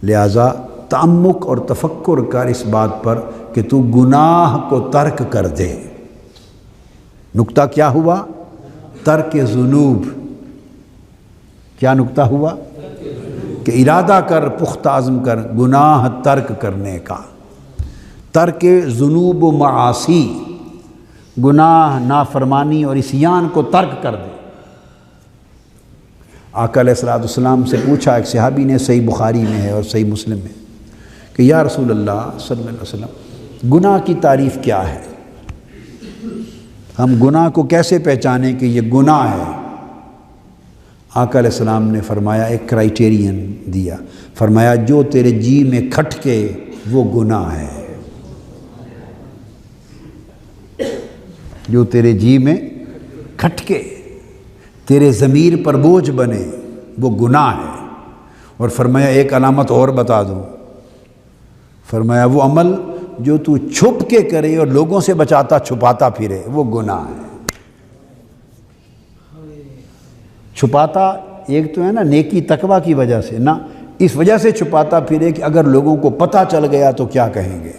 لہذا تعمق اور تفکر کر اس بات پر کہ تو گناہ کو ترک کر دے۔ نکتہ کیا ہوا؟ ترک ذنوب۔ کیا نکتہ ہوا؟ کہ ارادہ کر، پختہ عزم کر گناہ ترک کرنے کا۔ ترک ذنوب و معاصی، گناہ، نافرمانی اور عصیان کو ترک کر دے۔ آقا علیہ الصلوۃ والسلام سے پوچھا ایک صحابی نے، صحیح بخاری میں ہے اور صحیح مسلم میں، کہ یا رسول اللہ صلی اللہ علیہ وسلم، گناہ کی تعریف کیا ہے؟ ہم گناہ کو کیسے پہچانیں کہ یہ گناہ ہے؟ آقا علیہ السلام نے فرمایا، ایک کرائیٹیرین دیا، فرمایا جو تیرے جی میں کھٹکے وہ گناہ ہے۔ جو تیرے جی میں کھٹکے، تیرے ضمیر پر بوجھ بنے، وہ گناہ ہے۔ اور فرمایا ایک علامت اور بتا دوں، فرمایا وہ عمل جو تو چھپ کے کرے اور لوگوں سے بچاتا چھپاتا پھرے وہ گناہ ہے۔ چھپاتا ایک تو ہے نا نیکی تقویٰ کی وجہ سے، نہ اس وجہ سے چھپاتا پھرے کہ اگر لوگوں کو پتہ چل گیا تو کیا کہیں گے۔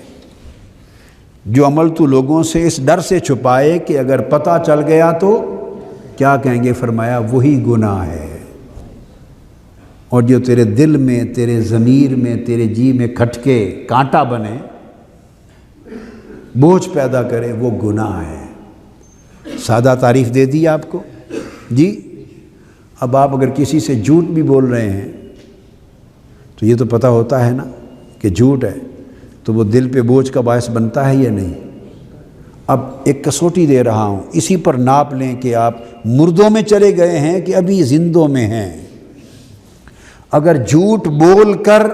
جو عمل تو لوگوں سے اس ڈر سے چھپائے کہ اگر پتہ چل گیا تو کیا کہیں گے، فرمایا وہی گناہ ہے۔ اور جو تیرے دل میں، تیرے ضمیر میں، تیرے جی میں کھٹکے، کانٹا بنے، بوجھ پیدا کرے، وہ گناہ ہے۔ سادہ تعریف دے دی آپ کو جی۔ اب آپ اگر کسی سے جھوٹ بھی بول رہے ہیں تو یہ تو پتہ ہوتا ہے نا کہ جھوٹ ہے، تو وہ دل پہ بوجھ کا باعث بنتا ہے یا نہیں؟ اب ایک کسوٹی دے رہا ہوں، اسی پر ناپ لیں کہ آپ مردوں میں چلے گئے ہیں کہ ابھی زندوں میں ہیں۔ اگر جھوٹ بول کر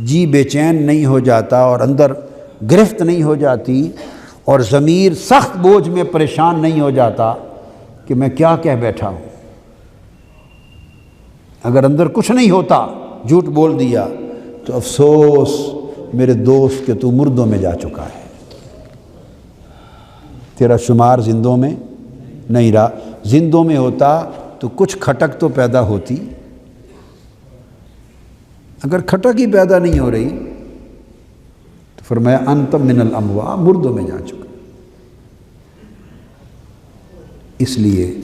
جی بے چین نہیں ہو جاتا اور اندر گرفت نہیں ہو جاتی اور ضمیر سخت بوجھ میں پریشان نہیں ہو جاتا کہ میں کیا کہہ بیٹھا ہوں، اگر اندر کچھ نہیں ہوتا، جھوٹ بول دیا، تو افسوس میرے دوست کہ تو مردوں میں جا چکا ہے، تیرا شمار زندوں میں نہیں رہا۔ زندوں میں ہوتا تو کچھ کھٹک تو پیدا ہوتی، اگر کھٹک ہی پیدا نہیں ہو رہی تو فرمایا انت من الاموات، مردوں میں جا چکا۔ اس لیے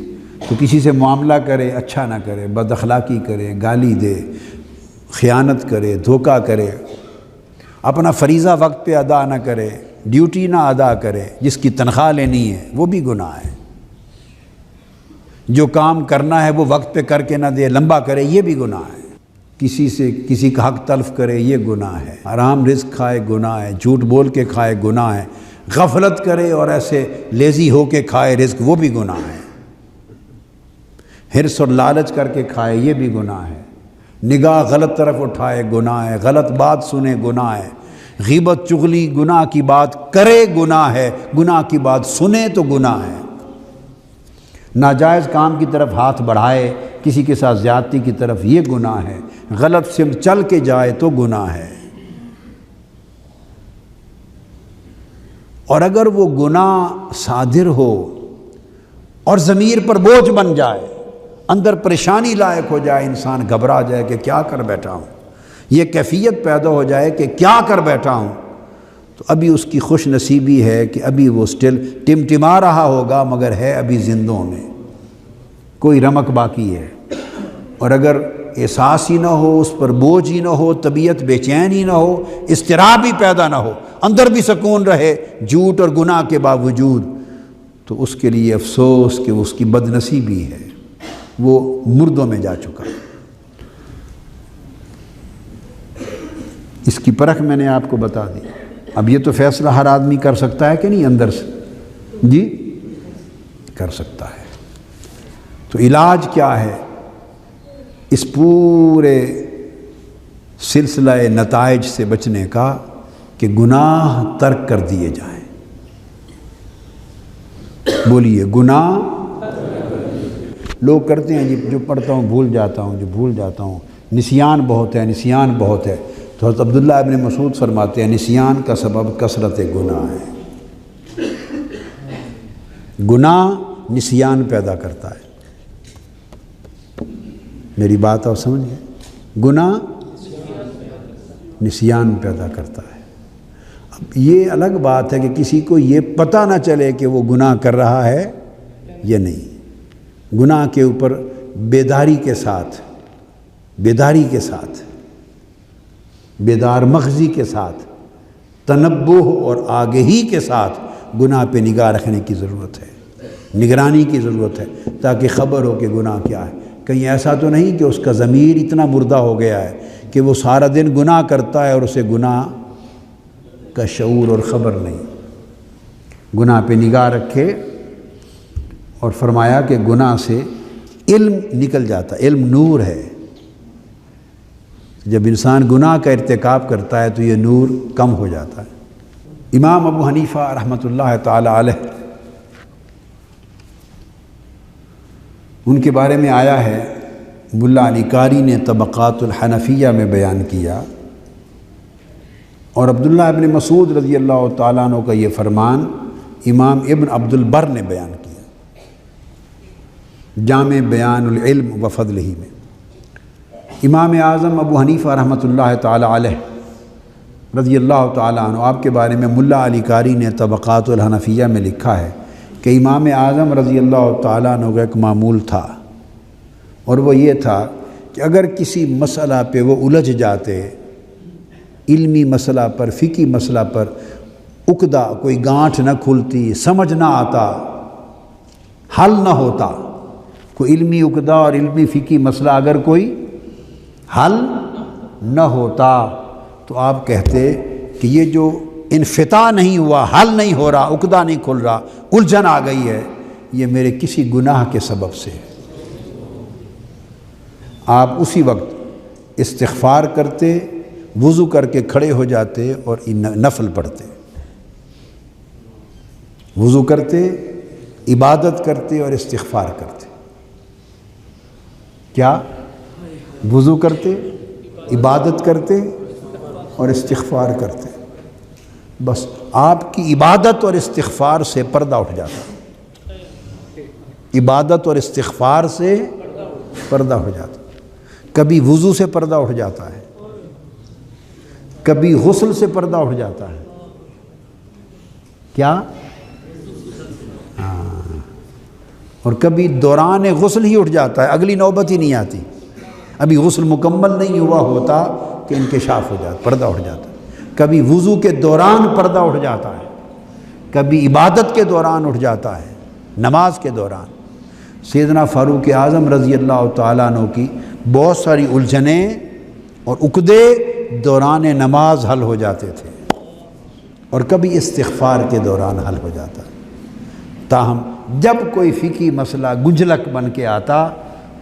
تو کسی سے معاملہ کرے اچھا نہ کرے، بد اخلاقی کرے، گالی دے، خیانت کرے، دھوکہ کرے، اپنا فریضہ وقت پہ ادا نہ کرے، ڈیوٹی نہ ادا کرے جس کی تنخواہ لینی ہے، وہ بھی گناہ ہے۔ جو کام کرنا ہے وہ وقت پہ کر کے نہ دے، لمبا کرے، یہ بھی گناہ ہے۔ کسی سے کسی کا حق تلف کرے، یہ گناہ ہے۔ حرام رزق کھائے، گناہ ہے۔ جھوٹ بول کے کھائے، گناہ ہے۔ غفلت کرے اور ایسے لیزی ہو کے کھائے رزق، وہ بھی گناہ ہے۔ حرص اور لالچ کر کے کھائے، یہ بھی گناہ ہے۔ نگاہ غلط طرف اٹھائے، گناہ ہے۔ غلط بات سنے، گناہ ہے۔ غیبت چغلی گناہ کی بات کرے، گناہ ہے۔ گناہ کی بات سنے تو گناہ ہے۔ ناجائز کام کی طرف ہاتھ بڑھائے، کسی کے ساتھ زیادتی کی طرف، یہ گناہ ہے۔ غلط سمت چل کے جائے تو گناہ ہے۔ اور اگر وہ گناہ صادر ہو اور ضمیر پر بوجھ بن جائے، اندر پریشانی لائق ہو جائے، انسان گھبرا جائے کہ کیا کر بیٹھا ہوں، یہ کیفیت پیدا ہو جائے کہ کیا کر بیٹھا ہوں، تو ابھی اس کی خوش نصیبی ہے کہ ابھی وہ سٹل ٹمٹما رہا ہوگا، مگر ہے ابھی زندوں میں، کوئی رمق باقی ہے۔ اور اگر احساس ہی نہ ہو، اس پر بوجھ ہی نہ ہو، طبیعت بے چین ہی نہ ہو، اضطراب ہی پیدا نہ ہو، اندر بھی سکون رہے جھوٹ اور گناہ کے باوجود، تو اس کے لیے افسوس کہ اس کی بد نصیبی ہے، وہ مردوں میں جا چکا۔ اس کی پرکھ میں نے آپ کو بتا دی۔ اب یہ تو فیصلہ ہر آدمی کر سکتا ہے کہ نہیں اندر سے؟ جی کر سکتا ہے۔ تو علاج کیا ہے اس پورے سلسلہ نتائج سے بچنے کا؟ کہ گناہ ترک کر دیے جائیں۔ بولیے گناہ۔ لوگ کرتے ہیں جی جو پڑھتا ہوں بھول جاتا ہوں، جو بھول جاتا ہوں، نسیان بہت ہے، نسیان بہت ہے۔ تو حضرت عبداللہ ابن مسعود فرماتے ہیں نسیان کا سبب کثرت گناہ ہے۔ گناہ نسیان پیدا کرتا ہے۔ میری بات آپ سمجھیں، گناہ نسیان پیدا کرتا ہے۔ اب یہ الگ بات ہے کہ کسی کو یہ پتہ نہ چلے کہ وہ گناہ کر رہا ہے یا نہیں۔ گناہ کے اوپر بیداری کے ساتھ، بیدار مغزی کے ساتھ، تنبہ اور آگہی کے ساتھ گناہ پہ نگاہ رکھنے کی ضرورت ہے، نگرانی کی ضرورت ہے، تاکہ خبر ہو کہ گناہ کیا ہے۔ کہیں ایسا تو نہیں کہ اس کا ضمیر اتنا مردہ ہو گیا ہے کہ وہ سارا دن گناہ کرتا ہے اور اسے گناہ کا شعور اور خبر نہیں۔ گناہ پہ نگاہ رکھے، اور فرمایا کہ گناہ سے علم نکل جاتا ہے، علم نور ہے۔ جب انسان گناہ کا ارتکاب کرتا ہے تو یہ نور کم ہو جاتا ہے۔ امام ابو حنیفہ رحمۃ اللہ تعالی علیہ، ان کے بارے میں آیا ہے، ملا علی قاری نے طبقات الحنفیہ میں بیان کیا، اور عبداللہ ابن مسعود رضی اللہ تعالیٰ عنہ کا یہ فرمان امام ابن عبد البر نے بیان کیا جامع بیان العلم و فضلہ میں۔ امام اعظم ابو حنیفہ رحمۃ اللہ تعالی علیہ رضی اللہ تعالیٰ عنہ، آپ کے بارے میں ملا علی قاری نے طبقات الحنفیہ میں لکھا ہے کہ امام اعظم رضی اللہ تعالیٰ عنہ کا ایک معمول تھا، اور وہ یہ تھا کہ اگر کسی مسئلہ پہ وہ الجھ جاتے، علمی مسئلہ پر، فقہی مسئلہ پر، عقدہ کوئی گانٹھ نہ کھلتی، سمجھ نہ آتا، حل نہ ہوتا، کوئی علمی عقدہ اور علمی فقہی مسئلہ اگر کوئی حل نہ ہوتا، تو آپ کہتے کہ یہ جو انفتاح نہیں ہوا، حل نہیں ہو رہا، عقدہ نہیں کھل رہا، الجھن آ گئی ہے، یہ میرے کسی گناہ کے سبب سے ہے۔ آپ اسی وقت استغفار کرتے، وضو کر کے کھڑے ہو جاتے اور نفل پڑھتے، وضو کرتے، عبادت کرتے اور استغفار کرتے۔ کیا؟ وضو کرتے، عبادت کرتے اور استغفار کرتے۔ بس آپ کی عبادت اور استغفار سے پردہ اٹھ جاتا، عبادت اور استغفار سے پردہ ہو جاتا۔ کبھی وضو سے پردہ اٹھ جاتا ہے، کبھی غسل سے پردہ اٹھ جاتا ہے۔ کیا؟ اور کبھی دوران غسل ہی اٹھ جاتا ہے، اگلی نوبت ہی نہیں آتی، ابھی غسل مکمل نہیں ہوا ہوتا کہ انکشاف ہو جاتا، پردہ اٹھ جاتا ہے۔ کبھی وضو کے دوران پردہ اٹھ جاتا ہے، کبھی عبادت کے دوران اٹھ جاتا ہے، نماز کے دوران۔ سیدنا فاروق اعظم رضی اللہ تعالیٰ عنہ کی بہت ساری الجھنیں اور عقدے دوران نماز حل ہو جاتے تھے، اور کبھی استغفار کے دوران حل ہو جاتا۔ تاہم جب کوئی فقہی مسئلہ گنجلک بن کے آتا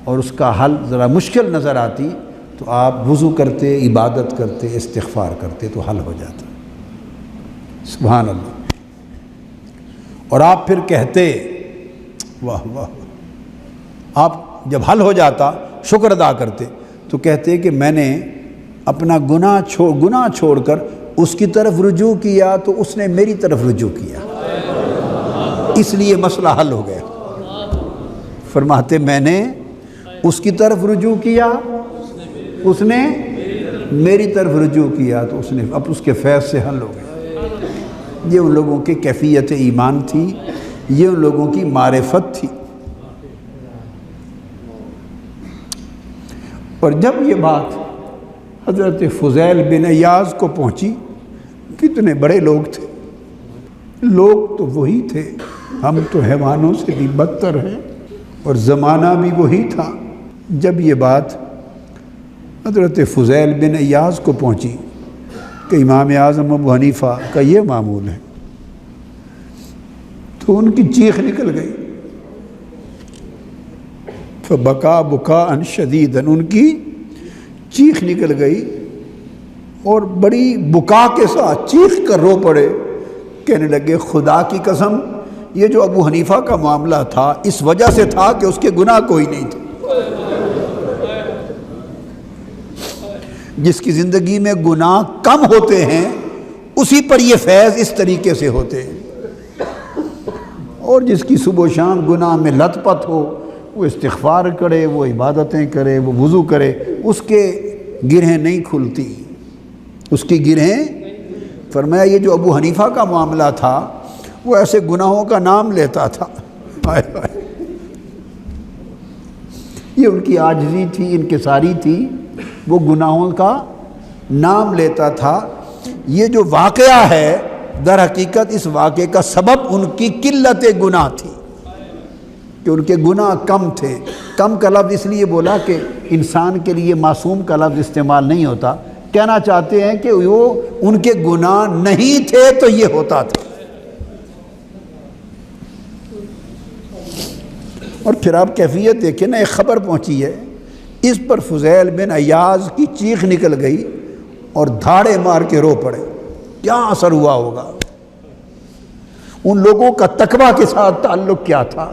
اور اس کا حل ذرا مشکل نظر آتی، تو آپ وضو کرتے، عبادت کرتے، استغفار کرتے تو حل ہو جاتا۔ سبحان اللہ۔ اور آپ پھر کہتے، واہ واہ، آپ جب حل ہو جاتا شکر ادا کرتے تو کہتے کہ میں نے اپنا گناہ چھوڑ کر اس کی طرف رجوع کیا تو اس نے میری طرف رجوع کیا، اس لیے مسئلہ حل ہو گیا۔ فرماتے میں نے اس کی طرف رجوع کیا، اس نے میری طرف رجوع کیا تو اس نے اب اس کے فیض سے حل ہو گیا۔ یہ ان لوگوں کی کیفیت ایمان تھی، یہ ان لوگوں کی معرفت تھی۔ اور جب یہ بات حضرت فضیل بن عیاض کو پہنچی، کتنے بڑے لوگ تھے، لوگ تو وہی تھے، ہم تو حیوانوں سے بھی بدتر ہیں، اور زمانہ بھی وہی تھا۔ جب یہ بات حضرت فضیل بن عیاض کو پہنچی کہ امام اعظم ابو حنیفہ کا یہ معمول ہے، تو ان کی چیخ نکل گئی، فبکا بکاء شدیدا، ان کی چیخ نکل گئی اور بڑی بکا کے ساتھ چیخ کر رو پڑے، کہنے لگے خدا کی قسم یہ جو ابو حنیفہ کا معاملہ تھا اس وجہ سے تھا کہ اس کے گناہ کوئی نہیں تھے، جس کی زندگی میں گناہ کم ہوتے ہیں اسی پر یہ فیض اس طریقے سے ہوتے ہیں، اور جس کی صبح و شام گناہ میں لت پت ہو، وہ استغفار کرے، وہ عبادتیں کرے، وہ وضو کرے، اس کے گرہیں نہیں کھلتی، اس کی گرہیں۔ فرمایا یہ جو ابو حنیفہ کا معاملہ تھا وہ ایسے گناہوں کا نام لیتا تھا، یہ ان کی عاجزی تھی، انکساری تھی، وہ گناہوں کا نام لیتا تھا۔ یہ جو واقعہ ہے در حقیقت اس واقعے کا سبب ان کی قلت گناہ تھی کہ ان کے گناہ کم تھے۔ کم کا لفظ اس لیے بولا کہ انسان کے لیے معصوم کا لفظ استعمال نہیں ہوتا، کہنا چاہتے ہیں کہ وہ ان کے گناہ نہیں تھے تو یہ ہوتا تھا۔ اور پھر آپ کیفیت دیکھیں نا، ایک خبر پہنچی ہے، اس پر فضیل بن عیاض کی چیخ نکل گئی اور دھاڑے مار کے رو پڑے۔ کیا اثر ہوا ہوگا؟ ان لوگوں کا تقویٰ کے ساتھ تعلق کیا تھا،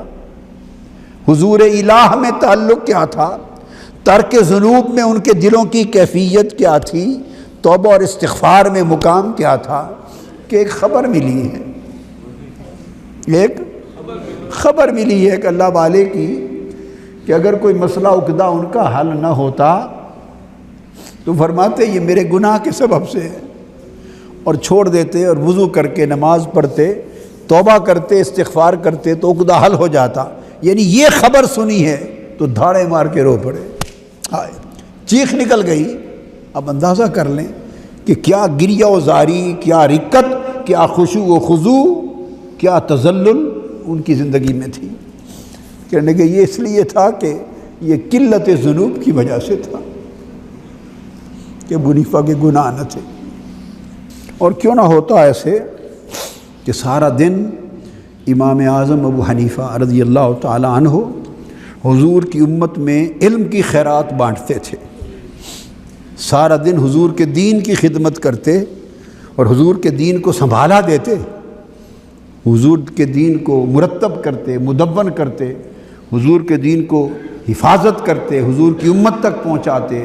حضور الہ میں تعلق کیا تھا، ترک ذنوب میں ان کے دلوں کی کیفیت کیا تھی، توبہ اور استغفار میں مقام کیا تھا، کہ ایک خبر ملی ہے، ایک خبر ملی ہے کہ اللہ والے کی، کہ اگر کوئی مسئلہ عقدہ ان کا حل نہ ہوتا تو فرماتے یہ میرے گناہ کے سبب سے ہے، اور چھوڑ دیتے اور وضو کر کے نماز پڑھتے، توبہ کرتے، استغفار کرتے تو عقدہ حل ہو جاتا۔ یعنی یہ خبر سنی ہے تو دھاڑے مار کے رو پڑے، چیخ نکل گئی۔ اب اندازہ کر لیں کہ کیا گریہ و زاری، کیا رکت، کیا خشوع و خضوع، کیا تذلل ان کی زندگی میں تھی۔ کہنے کہ یہ اس لیے تھا کہ یہ قلت ذنوب کی وجہ سے تھا کہ ابو حنیفہ کے گناہ نہ تھے۔ اور کیوں نہ ہوتا ایسے کہ سارا دن امام اعظم ابو حنیفہ رضی اللہ تعالی عنہ حضور کی امت میں علم کی خیرات بانٹتے تھے، سارا دن حضور کے دین کی خدمت کرتے اور حضور کے دین کو سنبھالا دیتے، حضور کے دین کو مرتب کرتے، مدون کرتے، حضور کے دین کو حفاظت کرتے، حضور کی امت تک پہنچاتے،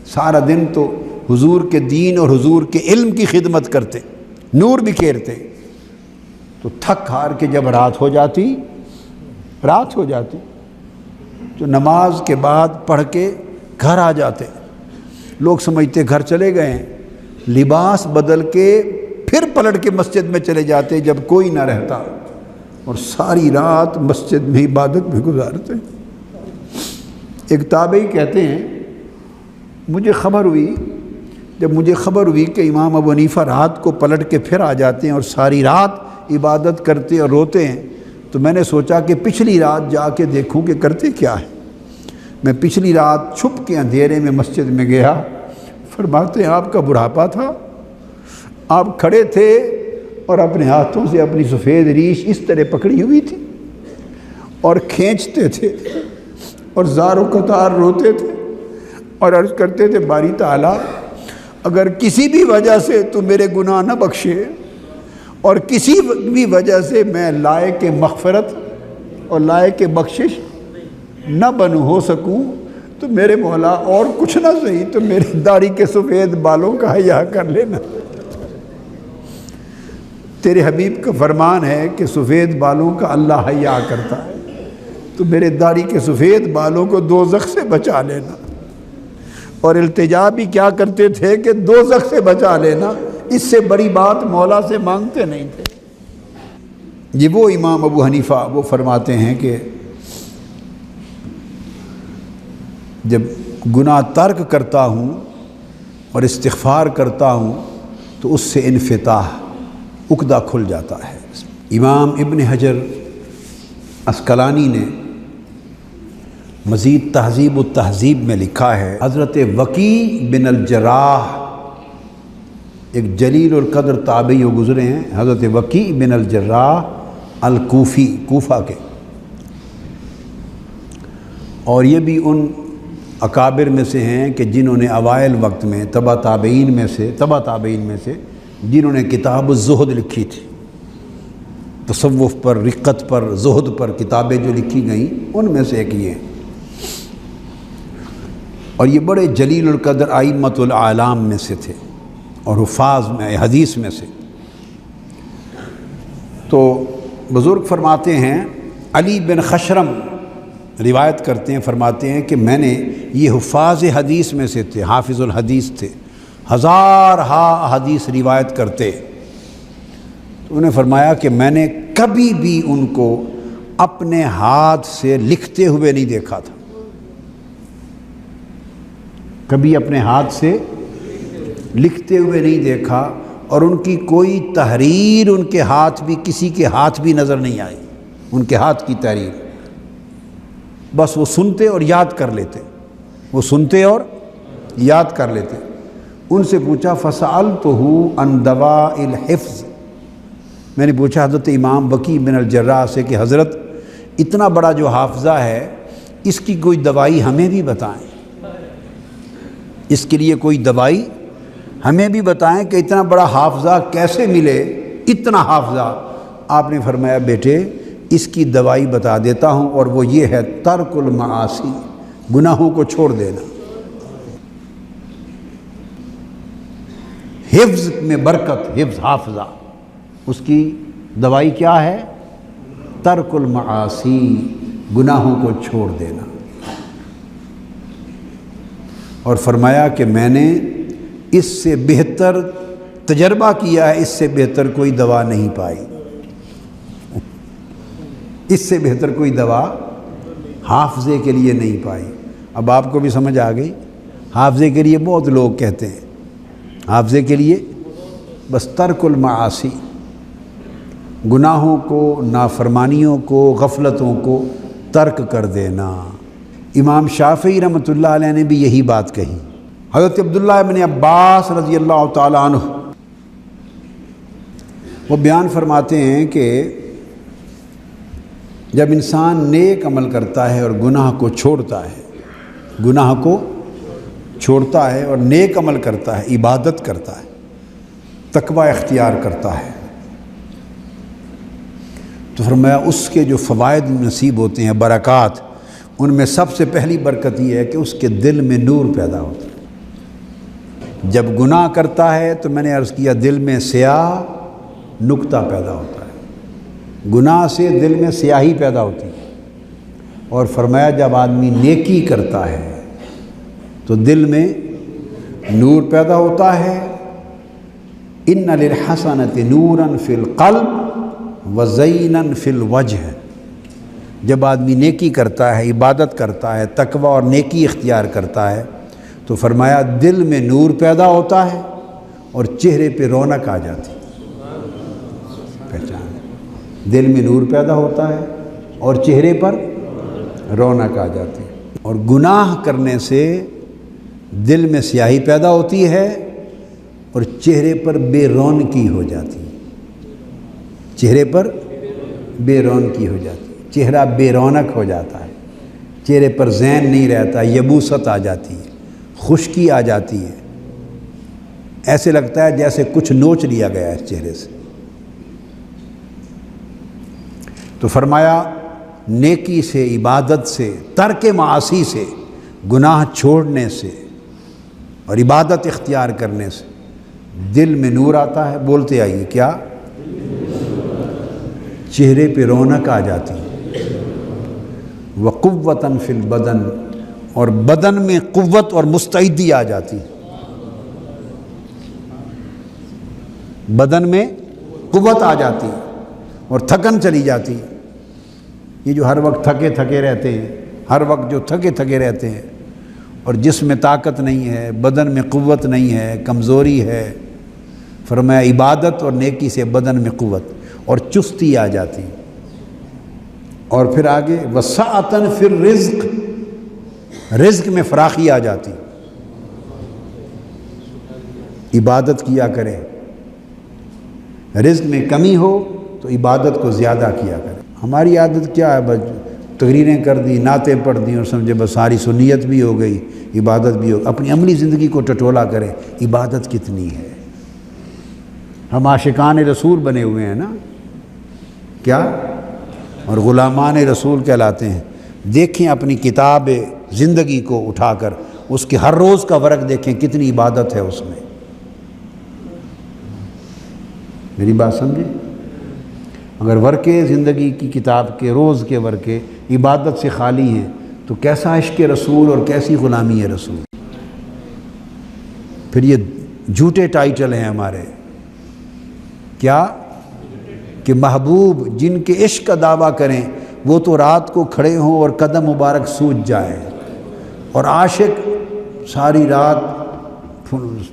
سارا دن تو حضور کے دین اور حضور کے علم کی خدمت کرتے، نور بکھیرتے۔ تو تھک ہار کے جب رات ہو جاتی تو نماز کے بعد پڑھ کے گھر آ جاتے، لوگ سمجھتے گھر چلے گئے ہیں، لباس بدل کے پھر پلٹ کے مسجد میں چلے جاتے جب کوئی نہ رہتا، اور ساری رات مسجد میں عبادت میں گزارتے۔ ایک تابعی کہتے ہیں جب مجھے خبر ہوئی کہ امام ابو حنیفہ رات کو پلٹ کے پھر آ جاتے ہیں اور ساری رات عبادت کرتے اور روتے ہیں، تو میں نے سوچا کہ پچھلی رات جا کے دیکھوں کہ کرتے کیا ہے۔ میں پچھلی رات چھپ کے اندھیرے میں مسجد میں گیا، فرماتے ہیں آپ کا بڑھاپا تھا، آپ کھڑے تھے اور اپنے ہاتھوں سے اپنی سفید ریش اس طرح پکڑی ہوئی تھی اور کھینچتے تھے اور زار و قطار روتے تھے اور عرض کرتے تھے باری تعالیٰ اگر کسی بھی وجہ سے تو میرے گناہ نہ بخشے اور کسی بھی وجہ سے میں لائق مغفرت اور لائق بخشش نہ بنو ہو سکوں تو میرے مولا اور کچھ نہ صحیح تو میری داڑھی کے سفید بالوں کا حیا کر لینا۔ تیرے حبیب کا فرمان ہے کہ سفید بالوں کا اللہ حیا کرتا ہے، تو میرے داڑھی کے سفید بالوں کو دوزخ سے بچا لینا۔ اور التجا بھی کیا کرتے تھے کہ دوزخ سے بچا لینا، اس سے بڑی بات مولا سے مانگتے نہیں تھے۔ یہ وہ امام ابو حنیفہ وہ فرماتے ہیں کہ جب گناہ ترک کرتا ہوں اور استغفار کرتا ہوں تو اس سے انفتاح عقدہ کھل جاتا ہے۔ امام ابن حجر عسقلانی نے مزید تہذیب التہذیب میں لکھا ہے، حضرت وکیع بن الجراح ایک جلیل القدر تابعی گزرے ہیں، حضرت وکیع بن الجراح الکوفی، کوفہ کے، اور یہ بھی ان اکابر میں سے ہیں کہ جنہوں نے اوائل وقت میں تبع تابعین میں سے جنہوں نے کتاب الزہد لکھی تھی، تصوف پر، رقت پر، زہد پر کتابیں جو لکھی گئیں ان میں سے ایک یہ ہیں، اور یہ بڑے جلیل القدر ائمۃ الاعلام میں سے تھے اور حفاظ میں حدیث میں سے۔ تو بزرگ فرماتے ہیں، علی بن خشرم روایت کرتے ہیں، فرماتے ہیں کہ میں نے، یہ حفاظ حدیث میں سے تھے، حافظ الحدیث تھے، ہزارہا حدیث روایت کرتے، تو انہیں فرمایا کہ میں نے کبھی بھی ان کو اپنے ہاتھ سے لکھتے ہوئے نہیں دیکھا تھا، کبھی اپنے ہاتھ سے لکھتے ہوئے نہیں دیکھا، اور ان کی کوئی تحریر ان کے ہاتھ بھی، کسی کے ہاتھ بھی نظر نہیں آئی ان کے ہاتھ کی تحریر، بس وہ سنتے اور یاد کر لیتے، وہ سنتے اور یاد کر لیتے۔ ان سے پوچھا فَسَأَلْتُهُ عَنْ دَوَاءِ الْحِفْظِ، میں نے پوچھا حضرت امام وکیع بن الجراح سے کہ حضرت اتنا بڑا جو حافظہ ہے اس کی کوئی دوائی ہمیں بھی بتائیں، اس کے لیے کوئی دوائی ہمیں بھی بتائیں کہ اتنا بڑا حافظہ کیسے ملے، اتنا حافظہ۔ آپ نے فرمایا بیٹے اس کی دوائی بتا دیتا ہوں، اور وہ یہ ہے ترک المعاصی، گناہوں کو چھوڑ دینا۔ حفظ میں برکت، حفظ حافظہ، اس کی دوائی کیا ہے؟ ترک المعاصی، گناہوں کو چھوڑ دینا۔ اور فرمایا کہ میں نے اس سے بہتر تجربہ کیا ہے، اس سے بہتر کوئی دوا نہیں پائی، اس سے بہتر کوئی دوا حافظے کے لیے نہیں پائی۔ اب آپ کو بھی سمجھ آ گئی، حافظے کے لیے بہت لوگ کہتے ہیں، حافظے کے لیے بس ترک المعاصی، گناہوں کو، نافرمانیوں کو، غفلتوں کو ترک کر دینا۔ امام شافعی رحمۃ اللہ علیہ نے بھی یہی بات کہی۔ حضرت عبداللہ ابن عباس رضی اللہ تعالیٰ عنہ وہ بیان فرماتے ہیں کہ جب انسان نیک عمل کرتا ہے اور گناہ کو چھوڑتا ہے اور نیک عمل کرتا ہے، عبادت کرتا ہے، تقوی اختیار کرتا ہے، تو فرمایا اس کے جو فوائد نصیب ہوتے ہیں، برکات، ان میں سب سے پہلی برکت یہ ہے کہ اس کے دل میں نور پیدا ہوتا ہے۔ جب گناہ کرتا ہے تو میں نے عرض کیا دل میں سیاہ نقطہ پیدا ہوتا ہے، گناہ سے دل میں سیاہی پیدا ہوتی ہے، اور فرمایا جب آدمی نیکی کرتا ہے تو دل میں نور پیدا ہوتا ہے۔ ان للحسنۃ نورا فی القلب وزینا فی الوجہ، جب آدمی نیکی کرتا ہے، عبادت کرتا ہے، تقوی اور نیکی اختیار کرتا ہے تو فرمایا دل میں نور پیدا ہوتا ہے اور چہرے پہ رونق آ جاتی ہے۔ پہچان، دل میں نور پیدا ہوتا ہے اور چہرے پر رونق آ جاتی ہے۔ اور گناہ کرنے سے دل میں سیاہی پیدا ہوتی ہے اور چہرے پر بے رونقی ہو جاتی ہے، چہرے پر بے رونقی ہو جاتی ہے، چہرہ بے رونق ہو جاتا ہے، چہرے پر ذہن نہیں رہتا، یبوست آ جاتی ہے، خشکی آ جاتی ہے، ایسے لگتا ہے جیسے کچھ نوچ لیا گیا ہے چہرے سے۔ تو فرمایا نیکی سے، عبادت سے، ترک معاصی سے، گناہ چھوڑنے سے اور عبادت اختیار کرنے سے دل میں نور آتا ہے. بولتے آئیے کیا؟ چہرے پہ رونق آ جاتی ہے. وقوتاً فی البدن، اور بدن میں قوت اور مستعدی آ جاتی. بدن میں قوت آ جاتی اور تھکن چلی جاتی. یہ جو ہر وقت تھکے تھکے رہتے ہیں، ہر وقت جو تھکے تھکے رہتے ہیں اور جسم میں طاقت نہیں ہے، بدن میں قوت نہیں ہے، کمزوری ہے، فرمایا عبادت اور نیکی سے بدن میں قوت اور چستی آ جاتی. اور پھر آگے وسعتاً فی الرزق، رزق میں فراخی آ جاتی. عبادت کیا کریں، رزق میں کمی ہو تو عبادت کو زیادہ کیا کریں. ہماری عادت کیا ہے؟ بس تقریریں کر دی، نعتیں پڑھ دی اور سمجھے بس ساری سنیت بھی ہو گئی، عبادت بھی ہو. اپنی عملی زندگی کو ٹٹولا کریں، عبادت کتنی ہے. ہم عاشقان رسول بنے ہوئے ہیں نا، کیا؟ اور غلامان رسول کہلاتے ہیں. دیکھیں اپنی کتاب زندگی کو اٹھا کر، اس کے ہر روز کا ورق دیکھیں کتنی عبادت ہے اس میں. میری بات سمجھیں؟ اگر ورقے زندگی کی کتاب کے روز کے ورقے عبادت سے خالی ہیں تو کیسا عشق رسول اور کیسی غلامی ہے رسول. پھر یہ جھوٹے ٹائٹل ہیں ہمارے، کیا کہ محبوب جن کے عشق کا دعویٰ کریں وہ تو رات کو کھڑے ہوں اور قدم مبارک سوج جائیں، اور عاشق ساری رات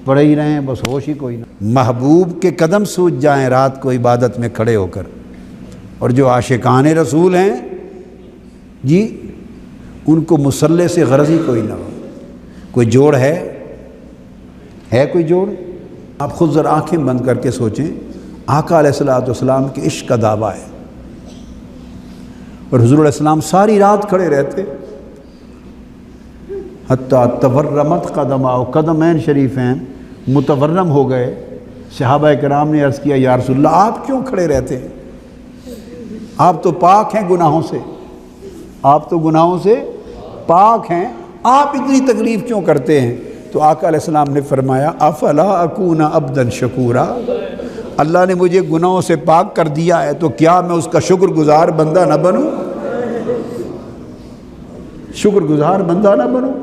پڑے ہی رہیں، بس ہوش ہی کوئی نہ. محبوب کے قدم سوج جائیں رات کو عبادت میں کھڑے ہو کر. اور جو عاشقان رسول ہیں جی، ان کو مصلی سے غرض ہی کوئی نہ ہو. کوئی جوڑ ہے کوئی جوڑ؟ آپ خود ذرا آنکھیں بند کر کے سوچیں. آقا علیہ الصلوۃ والسلام کے عشق کا دعویٰ ہے اور حضور علیہ السلام ساری رات کھڑے رہتے حتیٰ تورمت قدماؤ، قدمین شریفین متورم ہو گئے. صحابہ کرام نے عرض کیا یا رسول اللہ آپ کیوں کھڑے رہتے ہیں؟ آپ تو پاک ہیں گناہوں سے، آپ تو گناہوں سے پاک ہیں، آپ اتنی تکلیف کیوں کرتے ہیں؟ تو آقا علیہ السلام نے فرمایا افلا اکون عبدا شکورا، اللہ نے مجھے گناہوں سے پاک کر دیا ہے تو کیا میں اس کا شکر گزار بندہ نہ بنوں؟ شکر گزار بندہ نہ بنوں؟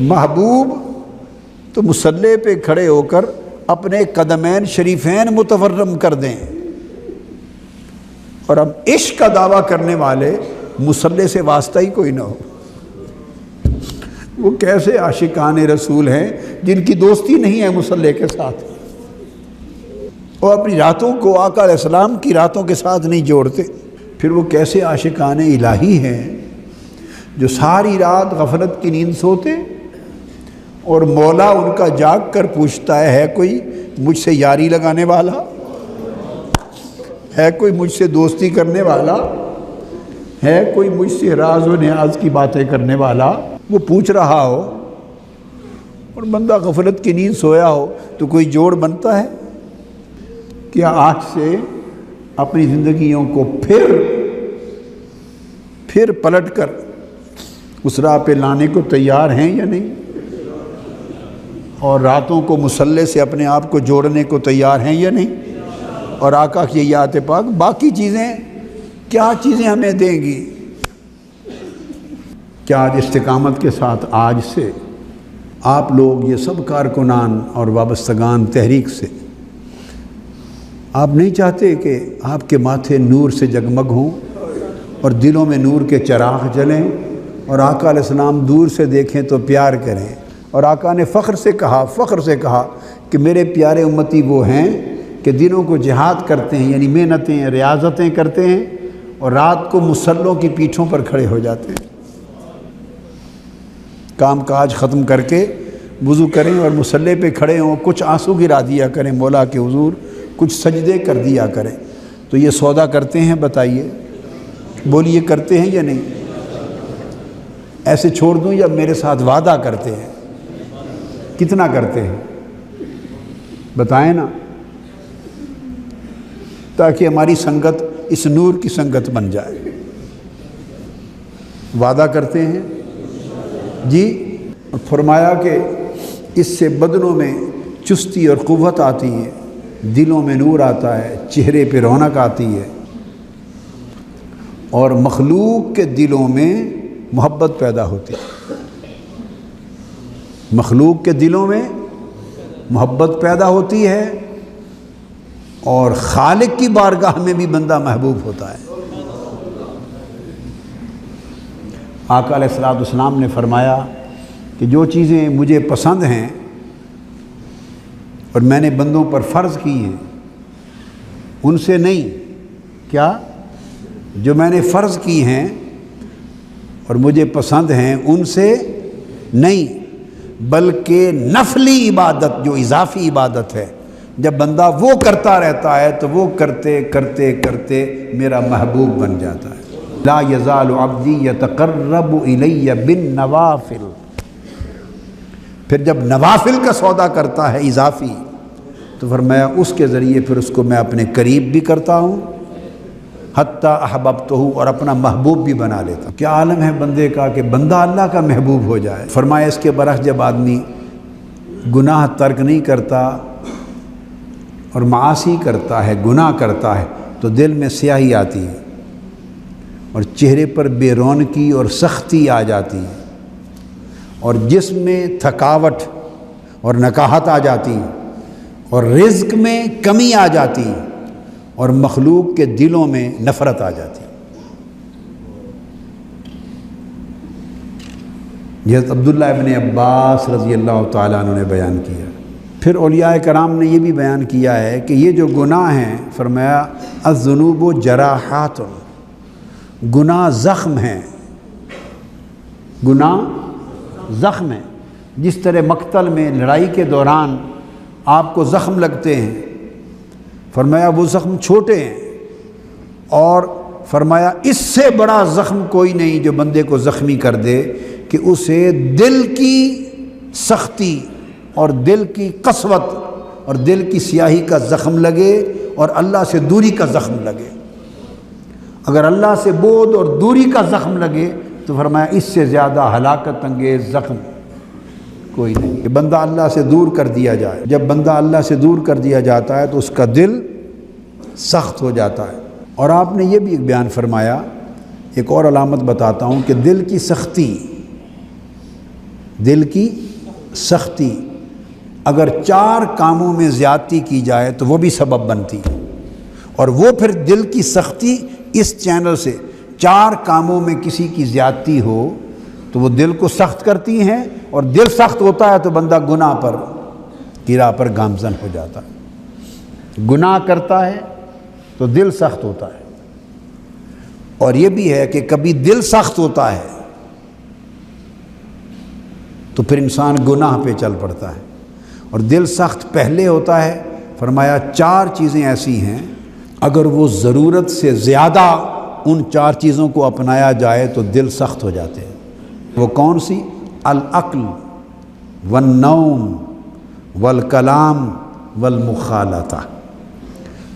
محبوب تو مصلی پہ کھڑے ہو کر اپنے قدمین شریفین متورم کر دیں، اور اب عشق کا دعویٰ کرنے والے مصلی سے واسطہ ہی کوئی نہ ہو. وہ کیسے عاشقان رسول ہیں جن کی دوستی نہیں ہے مصلی کے ساتھ، اور اپنی راتوں کو آقا علیہ السلام کی راتوں کے ساتھ نہیں جوڑتے. پھر وہ کیسے عاشقان الہی ہیں جو ساری رات غفلت کی نیند سوتے اور مولا ان کا جاگ کر پوچھتا ہے کوئی مجھ سے یاری لگانے والا ہے؟ کوئی مجھ سے دوستی کرنے والا ہے؟ کوئی مجھ سے راز و نیاز کی باتیں کرنے والا؟ وہ پوچھ رہا ہو اور بندہ غفلت کی نیند سویا ہو تو کوئی جوڑ بنتا ہے؟ کیا آج سے اپنی زندگیوں کو پھر پلٹ کر اس راہ پہ لانے کو تیار ہیں یا نہیں؟ اور راتوں کو مصلی سے اپنے آپ کو جوڑنے کو تیار ہیں یا نہیں؟ اور آقا کی یہ آیت پاک باقی چیزیں کیا چیزیں ہمیں دیں گی؟ کیا آج استقامت کے ساتھ آج سے آپ لوگ یہ سب کارکنان اور وابستگان تحریک سے آپ نہیں چاہتے کہ آپ کے ماتھے نور سے جگمگ ہوں اور دلوں میں نور کے چراغ جلیں اور آقا علیہ السلام دور سے دیکھیں تو پیار کریں؟ اور آقا نے فخر سے کہا کہ میرے پیارے امتی وہ ہیں کہ دنوں کو جہاد کرتے ہیں، یعنی محنتیں ریاضتیں کرتے ہیں، اور رات کو مصلوں کی پیٹھوں پر کھڑے ہو جاتے ہیں. کام کاج ختم کر کے وضو کریں اور مصلی پہ کھڑے ہوں، کچھ آنسو گرا دیا کریں مولا کے حضور، کچھ سجدے کر دیا کریں. تو یہ سودا کرتے ہیں؟ بتائیے، بولیے کرتے ہیں یا نہیں؟ ایسے چھوڑ دوں یا میرے ساتھ وعدہ کرتے ہیں؟ کتنا کرتے ہیں بتائیں نا. تاکہ ہماری سنگت اس نور کی سنگت بن جائے۔ وعدہ کرتے ہیں جی۔ فرمایا کہ اس سے بدنوں میں چستی اور قوت آتی ہے، دلوں میں نور آتا ہے، چہرے پہ رونق آتی ہے، اور مخلوق کے دلوں میں محبت پیدا ہوتی ہے۔ مخلوق کے دلوں میں محبت پیدا ہوتی ہے، اور خالق کی بارگاہ میں بھی بندہ محبوب ہوتا ہے۔ آقا علیہ الصلوۃ والسلام نے فرمایا کہ جو چیزیں مجھے پسند ہیں اور میں نے بندوں پر فرض کی ہیں ان سے نہیں، کیا جو میں نے فرض کی ہیں اور مجھے پسند ہیں ان سے نہیں، بلکہ نفلی عبادت جو اضافی عبادت ہے، جب بندہ وہ کرتا رہتا ہے تو وہ کرتے کرتے کرتے میرا محبوب بن جاتا ہے۔ لا یزال عبدی یتقرب الی بالنوافل، پھر جب نوافل کا سودا کرتا ہے اضافی، تو فرمایا اس کے ذریعے پھر اس کو میں اپنے قریب بھی کرتا ہوں، حتی احببتہ، اور اپنا محبوب بھی بنا لیتا ہوں۔ کیا عالم ہے بندے کا کہ بندہ اللہ کا محبوب ہو جائے۔ فرمایا اس کے برعکس جب آدمی گناہ ترک نہیں کرتا اور معاصی کرتا ہے، گناہ کرتا ہے، تو دل میں سیاہی آتی ہے اور چہرے پر بے رونقی اور سختی آ جاتی ہے، اور جسم میں تھکاوٹ اور نکاہت آ جاتی ہے، اور رزق میں کمی آ جاتی ہے، اور مخلوق کے دلوں میں نفرت آ جاتی ہے۔ حضرت عبداللہ ابن عباس رضی اللہ تعالیٰ عنہ نے بیان کیا۔ پھر اولیاء کرام نے یہ بھی بیان کیا ہے کہ یہ جو گناہ ہیں، فرمایا الذنوب جراحات، گناہ زخم ہیں، گناہ زخم ہیں۔ جس طرح مقتل میں لڑائی کے دوران آپ کو زخم لگتے ہیں، فرمایا وہ زخم چھوٹے ہیں، اور فرمایا اس سے بڑا زخم کوئی نہیں جو بندے کو زخمی کر دے کہ اسے دل کی سختی اور دل کی قسوت اور دل کی سیاہی کا زخم لگے اور اللہ سے دوری کا زخم لگے۔ اگر اللہ سے بعد اور دوری کا زخم لگے تو فرمایا اس سے زیادہ ہلاکت انگیز زخم کوئی نہیں کہ بندہ اللہ سے دور کر دیا جائے۔ جب بندہ اللہ سے دور کر دیا جاتا ہے تو اس کا دل سخت ہو جاتا ہے۔ اور آپ نے یہ بھی ایک بیان فرمایا، ایک اور علامت بتاتا ہوں کہ دل کی سختی اگر 4 کاموں میں زیادتی کی جائے تو وہ بھی سبب بنتی ہے، اور وہ پھر دل کی سختی اس چینل سے 4 کاموں میں کسی کی زیادتی ہو تو وہ دل کو سخت کرتی ہیں، اور دل سخت ہوتا ہے تو بندہ گناہ پر گرا پر گامزن ہو جاتا ہے۔ گناہ کرتا ہے تو دل سخت ہوتا ہے، اور یہ بھی ہے کہ کبھی دل سخت ہوتا ہے تو پھر انسان گناہ پہ چل پڑتا ہے، اور دل سخت پہلے ہوتا ہے۔ فرمایا 4 چیزیں ایسی ہیں اگر وہ ضرورت سے زیادہ ان 4 چیزوں کو اپنایا جائے تو دل سخت ہو جاتے ہیں۔ وہ کون سی؟ العقل والنوم والکلام والمخالطہ۔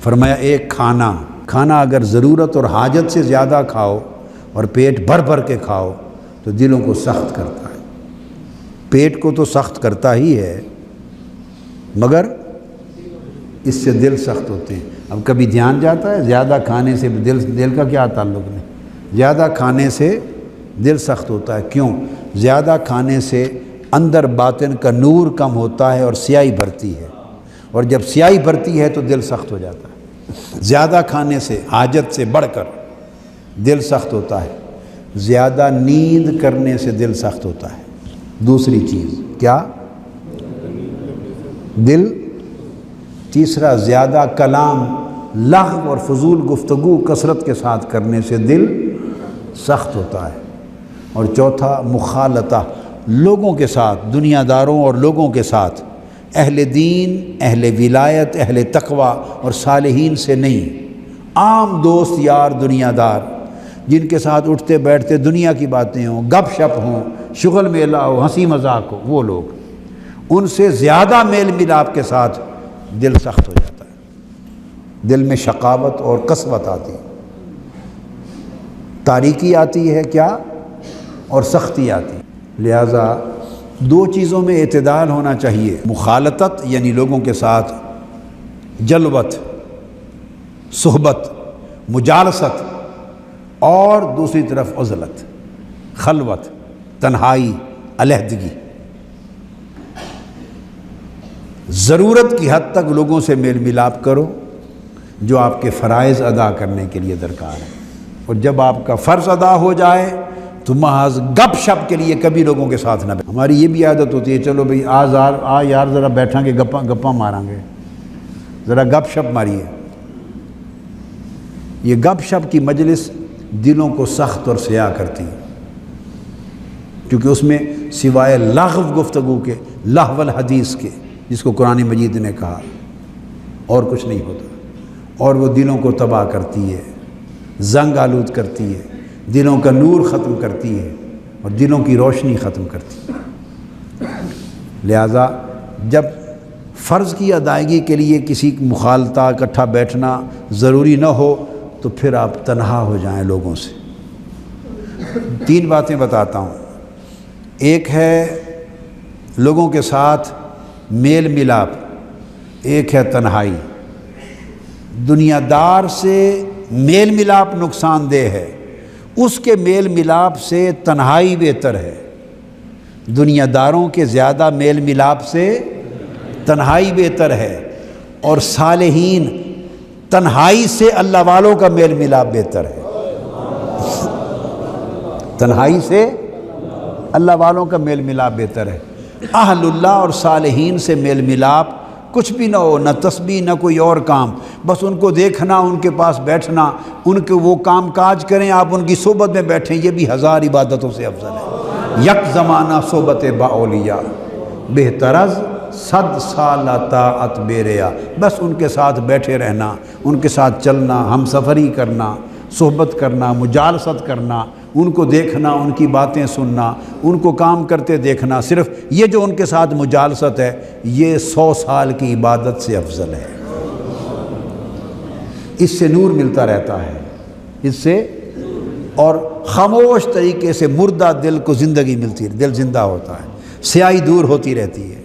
فرمایا ایک کھانا اگر ضرورت اور حاجت سے زیادہ کھاؤ اور پیٹ بھر بھر کے کھاؤ تو دلوں کو سخت کرتا ہے۔ پیٹ کو تو سخت کرتا ہی ہے، مگر اس سے دل سخت ہوتے ہیں۔ اب کبھی دھیان جاتا ہے زیادہ کھانے سے دل کا کیا تعلق نہیں، زیادہ کھانے سے دل سخت ہوتا ہے۔ کیوں؟ زیادہ کھانے سے اندر باطن کا نور کم ہوتا ہے اور سیاہی بھرتی ہے، اور جب سیاہی بھرتی ہے تو دل سخت ہو جاتا ہے۔ زیادہ کھانے سے حاجت سے بڑھ کر دل سخت ہوتا ہے، زیادہ نیند کرنے سے دل سخت ہوتا ہے۔ دوسری چیز کیا؟ دل۔ تیسرا زیادہ کلام، لغو اور فضول گفتگو کثرت کے ساتھ کرنے سے دل سخت ہوتا ہے۔ اور چوتھا مخالطہ، لوگوں کے ساتھ، دنیا داروں اور لوگوں کے ساتھ، اہل دین، اہل ولایت، اہل تقوی اور صالحین سے نہیں، عام دوست یار دنیا دار جن کے ساتھ اٹھتے بیٹھتے دنیا کی باتیں ہوں، گپ شپ ہوں، شغل میلہ ہو، ہنسی مذاق ہو، وہ لوگ، ان سے زیادہ میل ملاپ کے ساتھ دل سخت ہو جاتا ہے۔ دل میں شقاوت اور قسوت آتی، تاریکی آتی ہے کیا، اور سختی آتی۔ لہذا دو چیزوں میں اعتدال ہونا چاہیے، مخالطت یعنی لوگوں کے ساتھ جلوت، صحبت، مجالست، اور دوسری طرف عزلت، خلوت، تنہائی، علیحدگی۔ ضرورت کی حد تک لوگوں سے میل ملاپ کرو جو آپ کے فرائض ادا کرنے کے لیے درکار ہے، اور جب آپ کا فرض ادا ہو جائے تو محض گپ شپ کے لیے کبھی لوگوں کے ساتھ نہ بیٹھیں۔ ہماری یہ بھی عادت ہوتی ہے، چلو بھئی آ یار ذرا بیٹھیں گے، گپاں ماریں گے، ذرا گپ شپ ماریے۔ یہ گپ شپ کی مجلس دلوں کو سخت اور سیاہ کرتی ہے، کیونکہ اس میں سوائے لغو گفتگو کے، لہو الحدیث کے، جس کو قرآن مجید نے کہا، اور کچھ نہیں ہوتا، اور وہ دلوں کو تباہ کرتی ہے، زنگ آلود کرتی ہے، دلوں کا نور ختم کرتی ہے، اور دلوں کی روشنی ختم کرتی ہے۔ لہذا جب فرض کی ادائیگی کے لیے کسی مخالطہ اکٹھا بیٹھنا ضروری نہ ہو تو پھر آپ تنہا ہو جائیں لوگوں سے۔ تین باتیں بتاتا ہوں، ایک ہے لوگوں کے ساتھ میل ملاپ، ایک ہے تنہائی۔ دنیا دار سے میل ملاپ نقصان دہ ہے، اس کے میل ملاپ سے تنہائی بہتر ہے۔ دنیا داروں کے زیادہ میل ملاپ سے تنہائی بہتر ہے، اور صالحین تنہائی سے اللہ والوں کا میل ملاپ بہتر ہے۔ تنہائی سے اللہ والوں کا میل ملاپ بہتر ہے۔ اہل اللہ اور صالحین سے میل ملاپ کچھ بھی نہ ہو، نہ تسبیح نہ کوئی اور کام، بس ان کو دیکھنا، ان کے پاس بیٹھنا، ان کے وہ کام کاج کریں، آپ ان کی صحبت میں بیٹھیں، یہ بھی ہزار عبادتوں سے افضل ہے۔ یک زمانہ صحبت با اولیاء بہترز 100 سال طاعت بے ریا۔ بس ان کے ساتھ بیٹھے رہنا، ان کے ساتھ چلنا، ہم سفری کرنا، صحبت کرنا، مجالست کرنا، ان کو دیکھنا، ان کی باتیں سننا، ان کو کام کرتے دیکھنا، صرف یہ جو ان کے ساتھ مجالست ہے، یہ 100 سال کی عبادت سے افضل ہے۔ اس سے نور ملتا رہتا ہے، اس سے، اور خاموش طریقے سے مردہ دل کو زندگی ملتی ہے، دل زندہ ہوتا ہے، سیاہی دور ہوتی رہتی ہے۔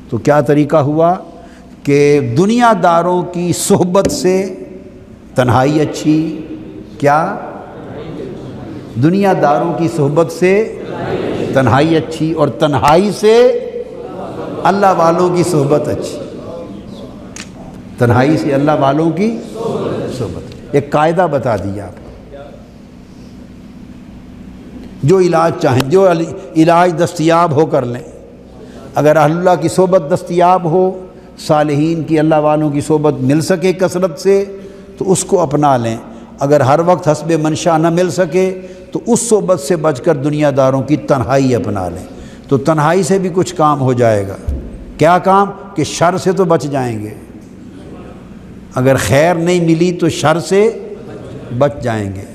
تو کیا طریقہ ہوا کہ دنیا داروں کی صحبت سے تنہائی اچھی، کیا؟ دنیا داروں کی صحبت سے تنہائی اچھی، اور تنہائی سے اللہ والوں کی صحبت اچھی۔ تنہائی سے اللہ والوں کی صحبت، ایک قاعدہ بتا دیا آپ کو۔ جو علاج چاہیں، جو علاج دستیاب ہو کر لیں۔ اگر اہل اللہ کی صحبت دستیاب ہو، صالحین کی، اللہ والوں کی صحبت مل سکے کثرت سے، تو اس کو اپنا لیں۔ اگر ہر وقت حسب منشا نہ مل سکے تو اس صحبت سے بچ کر دنیا داروں کی تنہائی اپنا لیں، تو تنہائی سے بھی کچھ کام ہو جائے گا۔ کیا کام؟ کہ شر سے تو بچ جائیں گے، اگر خیر نہیں ملی تو شر سے بچ جائیں گے،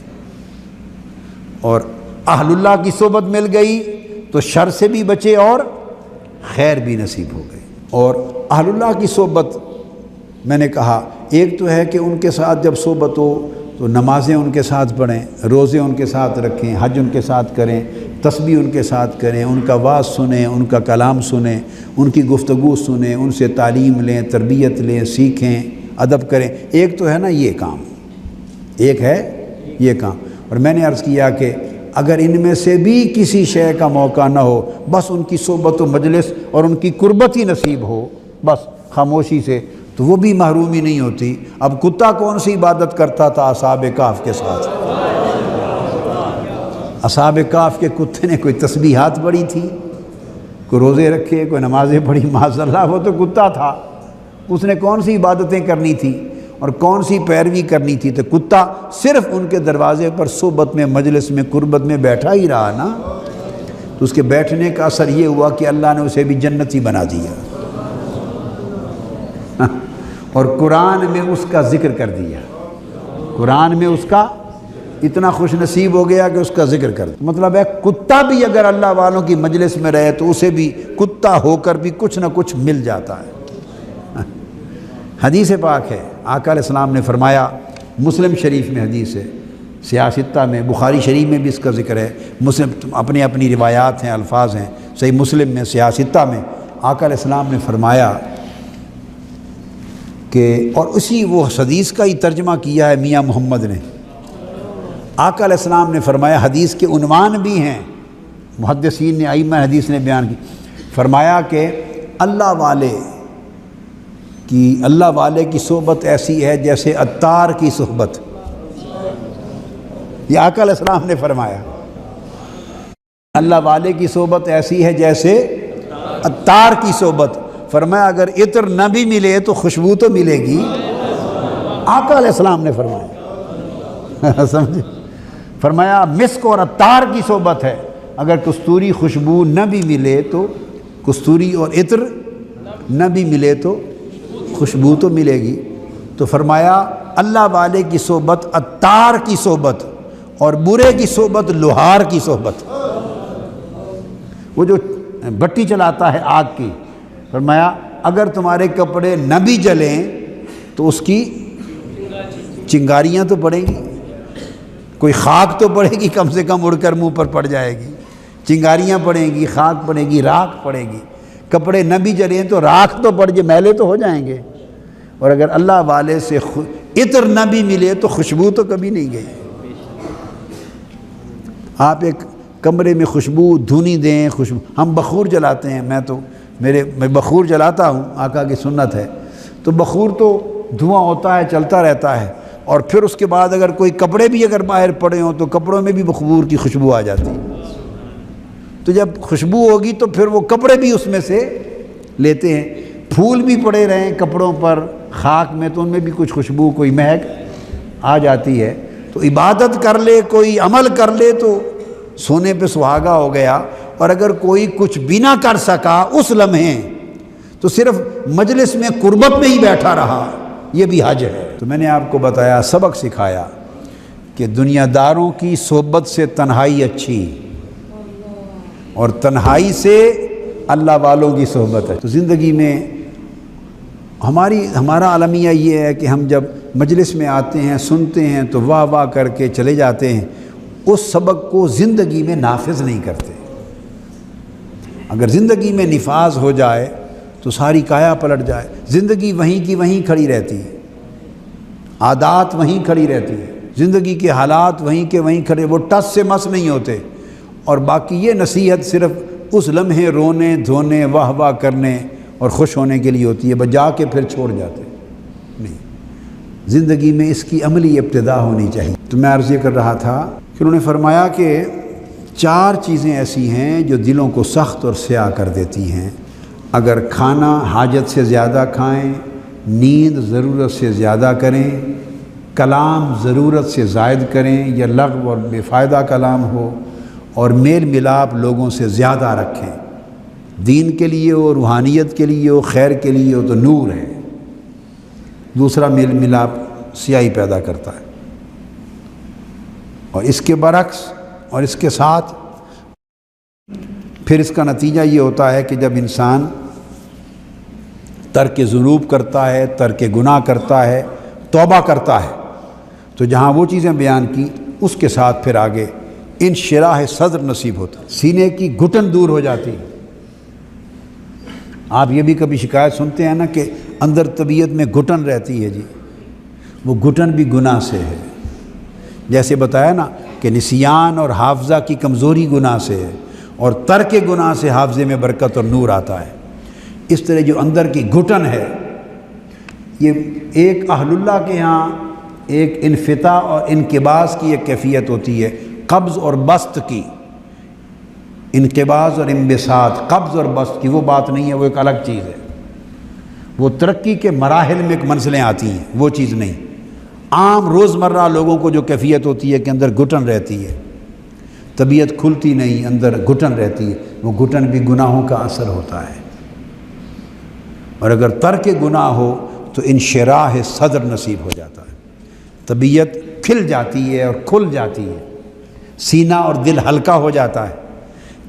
اور اہل اللہ کی صحبت مل گئی تو شر سے بھی بچے اور خیر بھی نصیب ہو گئی۔ اور اہل اللہ کی صحبت میں نے کہا، ایک تو ہے کہ ان کے ساتھ جب صحبت ہو تو نمازیں ان کے ساتھ پڑھیں، روزے ان کے ساتھ رکھیں، حج ان کے ساتھ کریں، تسبیح ان کے ساتھ کریں، ان کا وعظ سنیں، ان کا کلام سنیں، ان کی گفتگو سنیں، ان سے تعلیم لیں، تربیت لیں، سیکھیں، ادب کریں۔ ایک تو ہے نا یہ کام، ایک ہے یہ کام۔ اور میں نے عرض کیا کہ اگر ان میں سے بھی کسی شے کا موقع نہ ہو، بس ان کی صحبت و مجلس اور ان کی قربت ہی نصیب ہو، بس خاموشی سے، تو وہ بھی محرومی نہیں ہوتی۔ اب کتا کون سی عبادت کرتا تھا اصحاب کہف کے ساتھ؟ اصحاب کہف کے کتے نے کوئی تسبیحات پڑھی تھی، کوئی روزے رکھے، کوئی نمازیں پڑھی؟ معاذ اللہ، وہ تو کتا تھا، اس نے کون سی عبادتیں کرنی تھی اور کون سی پیروی کرنی تھی؟ تو کتا صرف ان کے دروازے پر صحبت میں، مجلس میں، قربت میں بیٹھا ہی رہا نا، تو اس کے بیٹھنے کا اثر یہ ہوا کہ اللہ نے اسے بھی جنتی بنا دیا، اور قرآن میں اس کا ذکر کر دیا، قرآن میں اس کا اتنا خوش نصیب ہو گیا کہ اس کا ذکر کر دیا۔ مطلب ہے کتا بھی اگر اللہ والوں کی مجلس میں رہے تو اسے بھی کتا ہو کر بھی کچھ نہ کچھ مل جاتا ہے۔ حدیث پاک ہے، آقا علیہ السلام نے فرمایا، مسلم شریف میں حدیث ہے، سیاستہ میں، بخاری شریف میں بھی اس کا ذکر ہے، مسلم اپنی اپنی روایات ہیں، الفاظ ہیں، صحیح مسلم میں، سیاستہ میں آقا علیہ السلام نے فرمایا کہ، اور اسی وہ حدیث کا ہی ترجمہ کیا ہے میاں محمد نے، آقا علیہ السلام نے فرمایا، حدیث کے عنوان بھی ہیں، محدثین نے، ائمہ حدیث نے بیان کی، فرمایا کہ اللہ والے کی صحبت ایسی ہے جیسے عطار کی صحبت۔ یہ آقا علیہ السلام نے فرمایا، اللہ والے کی صحبت ایسی ہے جیسے عطار کی صحبت۔ فرمایا اگر عطر نہ بھی ملے تو خوشبو تو ملے گی، آقا علیہ السلام نے فرمایا، سمجھے؟ فرمایا مسک اور عطار کی صحبت ہے، اگر کستوری خوشبو نہ بھی ملے تو، کستوری اور عطر نہ بھی ملے تو خوشبو تو ملے گی۔ تو فرمایا اللہ والے کی صحبت عطار کی صحبت، اور برے کی صحبت لوہار کی صحبت۔ وہ جو بٹی چلاتا ہے آگ کی، فرمایا اگر تمہارے کپڑے نہ بھی جلیں تو اس کی چنگاریاں تو پڑیں گی، کوئی خاک تو پڑے گی، کم سے کم اڑ کر منہ پر پڑ جائے گی، چنگاریاں پڑیں گی، خاک پڑے گی، راکھ پڑے گی۔ کپڑے نہ بھی جلیں تو راکھ تو پڑ جائے، میلے تو ہو جائیں گے۔ اور اگر اللہ والے سے عطر نہ بھی ملے تو خوشبو تو کبھی نہیں گئی۔ آپ ایک کمرے میں خوشبو دھونی دیں، خوشبو، ہم بخور جلاتے ہیں، میں بخور جلاتا ہوں، آقا کی سنت ہے، تو بخور تو دھواں ہوتا ہے، چلتا رہتا ہے، اور پھر اس کے بعد اگر کوئی کپڑے بھی اگر باہر پڑے ہوں تو کپڑوں میں بھی بخور کی خوشبو آ جاتی ہے۔ تو جب خوشبو ہوگی تو پھر وہ کپڑے بھی اس میں سے لیتے ہیں، پھول بھی پڑے رہیں کپڑوں پر، خاک میں، تو ان میں بھی کچھ خوشبو، کوئی مہک آ جاتی ہے۔ تو عبادت کر لے، کوئی عمل کر لے تو سونے پہ سہاگا ہو گیا، اور اگر کوئی کچھ بھی نہ کر سکا اس لمحے تو صرف مجلس میں قربت میں ہی بیٹھا رہا، یہ بھی حج ہے۔ تو میں نے آپ کو بتایا، سبق سکھایا کہ دنیا داروں کی صحبت سے تنہائی اچھی، اور تنہائی سے اللہ والوں کی صحبت ہے۔ تو زندگی میں ہمارا المیہ یہ ہے کہ ہم جب مجلس میں آتے ہیں، سنتے ہیں تو واہ واہ کر کے چلے جاتے ہیں، اس سبق کو زندگی میں نافذ نہیں کرتے۔ اگر زندگی میں نفاذ ہو جائے تو ساری کایا پلٹ جائے، زندگی وہیں کی وہیں کھڑی رہتی ہے، عادات وہیں کھڑی رہتی ہے، زندگی کے حالات وہیں کے وہیں کھڑے، وہ ٹس سے مس نہیں ہوتے۔ اور باقی یہ نصیحت صرف اس لمحے رونے دھونے واہ واہ کرنے اور خوش ہونے کے لیے ہوتی ہے، بجا کے پھر چھوڑ جاتے نہیں۔ زندگی میں اس کی عملی ابتدا ہونی چاہیے۔ تو میں عرض یہ کر رہا تھا کہ انہوں نے فرمایا کہ 4 چیزیں ایسی ہیں جو دلوں کو سخت اور سیاہ کر دیتی ہیں۔ اگر کھانا حاجت سے زیادہ کھائیں، نیند ضرورت سے زیادہ کریں، کلام ضرورت سے زائد کریں یا لغو اور بے فائدہ کلام ہو، اور میل ملاپ لوگوں سے زیادہ رکھیں، دین کے لیے ہو، روحانیت کے لیے ہو، خیر کے لیے ہو تو نور ہے، دوسرا میل ملاپ سیاہی پیدا کرتا ہے۔ اور اس کے برعکس اور اس کے ساتھ پھر اس کا نتیجہ یہ ہوتا ہے کہ جب انسان ترک ذنوب کرتا ہے، ترک گناہ کرتا ہے، توبہ کرتا ہے، تو جہاں وہ چیزیں بیان کی اس کے ساتھ پھر آگے انشراح صدر نصیب ہوتا ہے، سینے کی گھٹن دور ہو جاتی ہے۔ آپ یہ بھی کبھی شکایت سنتے ہیں نا کہ اندر طبیعت میں گھٹن رہتی ہے، جی وہ گھٹن بھی گناہ سے ہے۔ جیسے بتایا نا کہ نسیان اور حافظہ کی کمزوری گناہ سے ہے، اور ترک گناہ سے حافظے میں برکت اور نور آتا ہے۔ اس طرح جو اندر کی گھٹن ہے، یہ ایک اہل اللہ کے ہاں ایک انفتاح اور انقباض کی ایک کیفیت ہوتی ہے، قبض اور بسط کی، انقباض اور انبساط، قبض اور بسط کی وہ بات نہیں ہے، وہ ایک الگ چیز ہے۔ وہ ترقی کے مراحل میں ایک منزلیں آتی ہیں، وہ چیز نہیں۔ عام روزمرہ لوگوں کو جو کیفیت ہوتی ہے کہ اندر گھٹن رہتی ہے، طبیعت کھلتی نہیں، اندر گھٹن رہتی ہے، وہ گھٹن بھی گناہوں کا اثر ہوتا ہے۔ اور اگر ترک گناہ ہو تو انشراح صدر نصیب ہو جاتا ہے، طبیعت کھل جاتی ہے اور کھل جاتی ہے، سینہ اور دل ہلکا ہو جاتا ہے،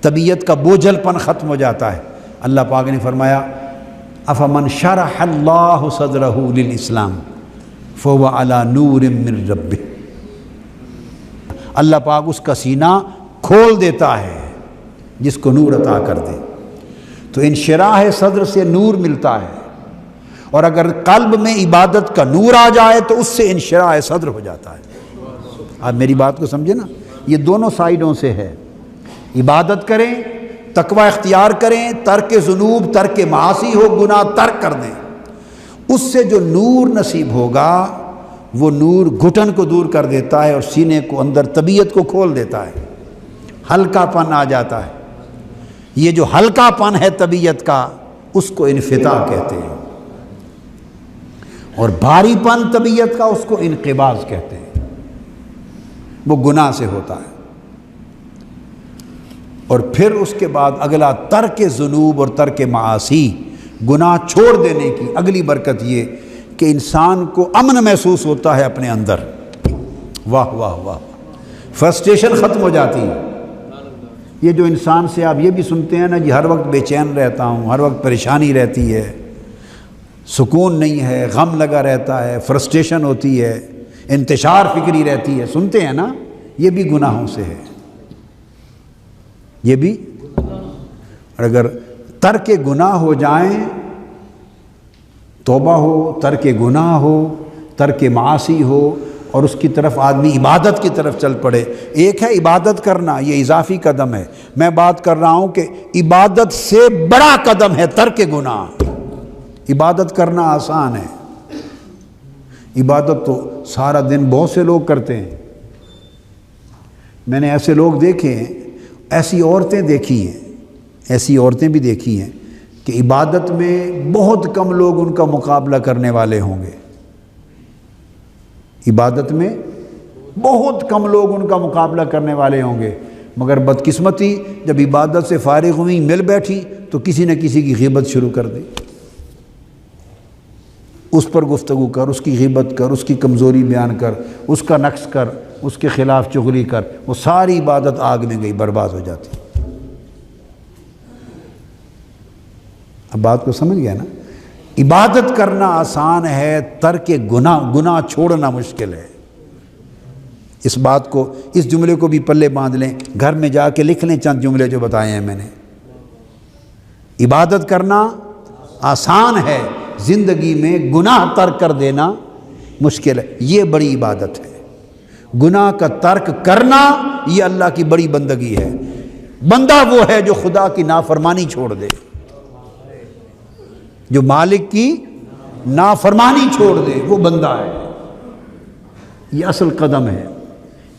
طبیعت کا بوجھل پن ختم ہو جاتا ہے۔ اللہ پاک نے فرمایا افمن شرح اللہ صدرہ للاسلام، فَهُوَ عَلَى نُورٍ مِّن رَبِّهِ، اللہ پاک اس کا سینہ کھول دیتا ہے جس کو نور عطا کر دے۔ تو انشراح صدر سے نور ملتا ہے، اور اگر قلب میں عبادت کا نور آ جائے تو اس سے انشراح صدر ہو جاتا ہے۔ آپ میری بات کو سمجھے نا، یہ دونوں سائیڈوں سے ہے۔ عبادت کریں، تقوی اختیار کریں، ترک ذنوب، ترک معاصی ہو، گناہ ترک کر دیں، اس سے جو نور نصیب ہوگا وہ نور گھٹن کو دور کر دیتا ہے اور سینے کو اندر طبیعت کو کھول دیتا ہے، ہلکا پن آ جاتا ہے۔ یہ جو ہلکا پن ہے طبیعت کا، اس کو انفتاح کہتے ہیں، اور بھاری پن طبیعت کا اس کو انقباض کہتے ہیں۔ وہ گناہ سے ہوتا ہے۔ اور پھر اس کے بعد اگلا ترک ذنوب اور ترک معاصی، گناہ چھوڑ دینے کی اگلی برکت یہ کہ انسان کو امن محسوس ہوتا ہے اپنے اندر۔ واہ واہ واہ، فرسٹریشن ختم ہو جاتی ہے۔ یہ جو انسان سے آپ یہ بھی سنتے ہیں نا جی ہر وقت بے چین رہتا ہوں، ہر وقت پریشانی رہتی ہے، سکون نہیں ہے، غم لگا رہتا ہے، فرسٹریشن ہوتی ہے، انتشار فکری رہتی ہے، سنتے ہیں نا، یہ بھی گناہوں سے ہے، یہ بھی۔ اور اگر ترک گناہ ہو جائیں، توبہ ہو، ترک گناہ ہو، ترک معاصی ہو، اور اس کی طرف آدمی عبادت کی طرف چل پڑے۔ ایک ہے عبادت کرنا، یہ اضافی قدم ہے، میں بات کر رہا ہوں کہ عبادت سے بڑا قدم ہے ترک گناہ۔ عبادت کرنا آسان ہے، عبادت تو سارا دن بہت سے لوگ کرتے ہیں۔ میں نے ایسے لوگ دیکھے ہیں، ایسی عورتیں دیکھی ہیں، ایسی عورتیں بھی دیکھی ہیں کہ عبادت میں بہت کم لوگ ان کا مقابلہ کرنے والے ہوں گے، عبادت میں بہت کم لوگ ان کا مقابلہ کرنے والے ہوں گے، مگر بدقسمتی جب عبادت سے فارغ ہوئی، مل بیٹھی تو کسی نہ کسی کی غیبت شروع کر دی، اس پر گفتگو کر، اس کی غیبت کر، اس کی کمزوری بیان کر، اس کا نقص کر، اس کے خلاف چغلی کر، وہ ساری عبادت آگ میں گئی، برباد ہو جاتی۔ اب بات کو سمجھ گیا نا؟ عبادت کرنا آسان ہے، ترک گناہ چھوڑنا مشکل ہے۔ اس بات کو، اس جملے کو بھی پلے باندھ لیں، گھر میں جا کے لکھ لیں چند جملے جو بتائے ہیں میں نے۔ عبادت کرنا آسان ہے، زندگی میں گناہ ترک کر دینا مشکل ہے، یہ بڑی عبادت ہے۔ گناہ کا ترک کرنا یہ اللہ کی بڑی بندگی ہے۔ بندہ وہ ہے جو خدا کی نافرمانی چھوڑ دے، جو مالک کی نافرمانی چھوڑ دے، وہ بندہ ہے۔ یہ اصل قدم ہے۔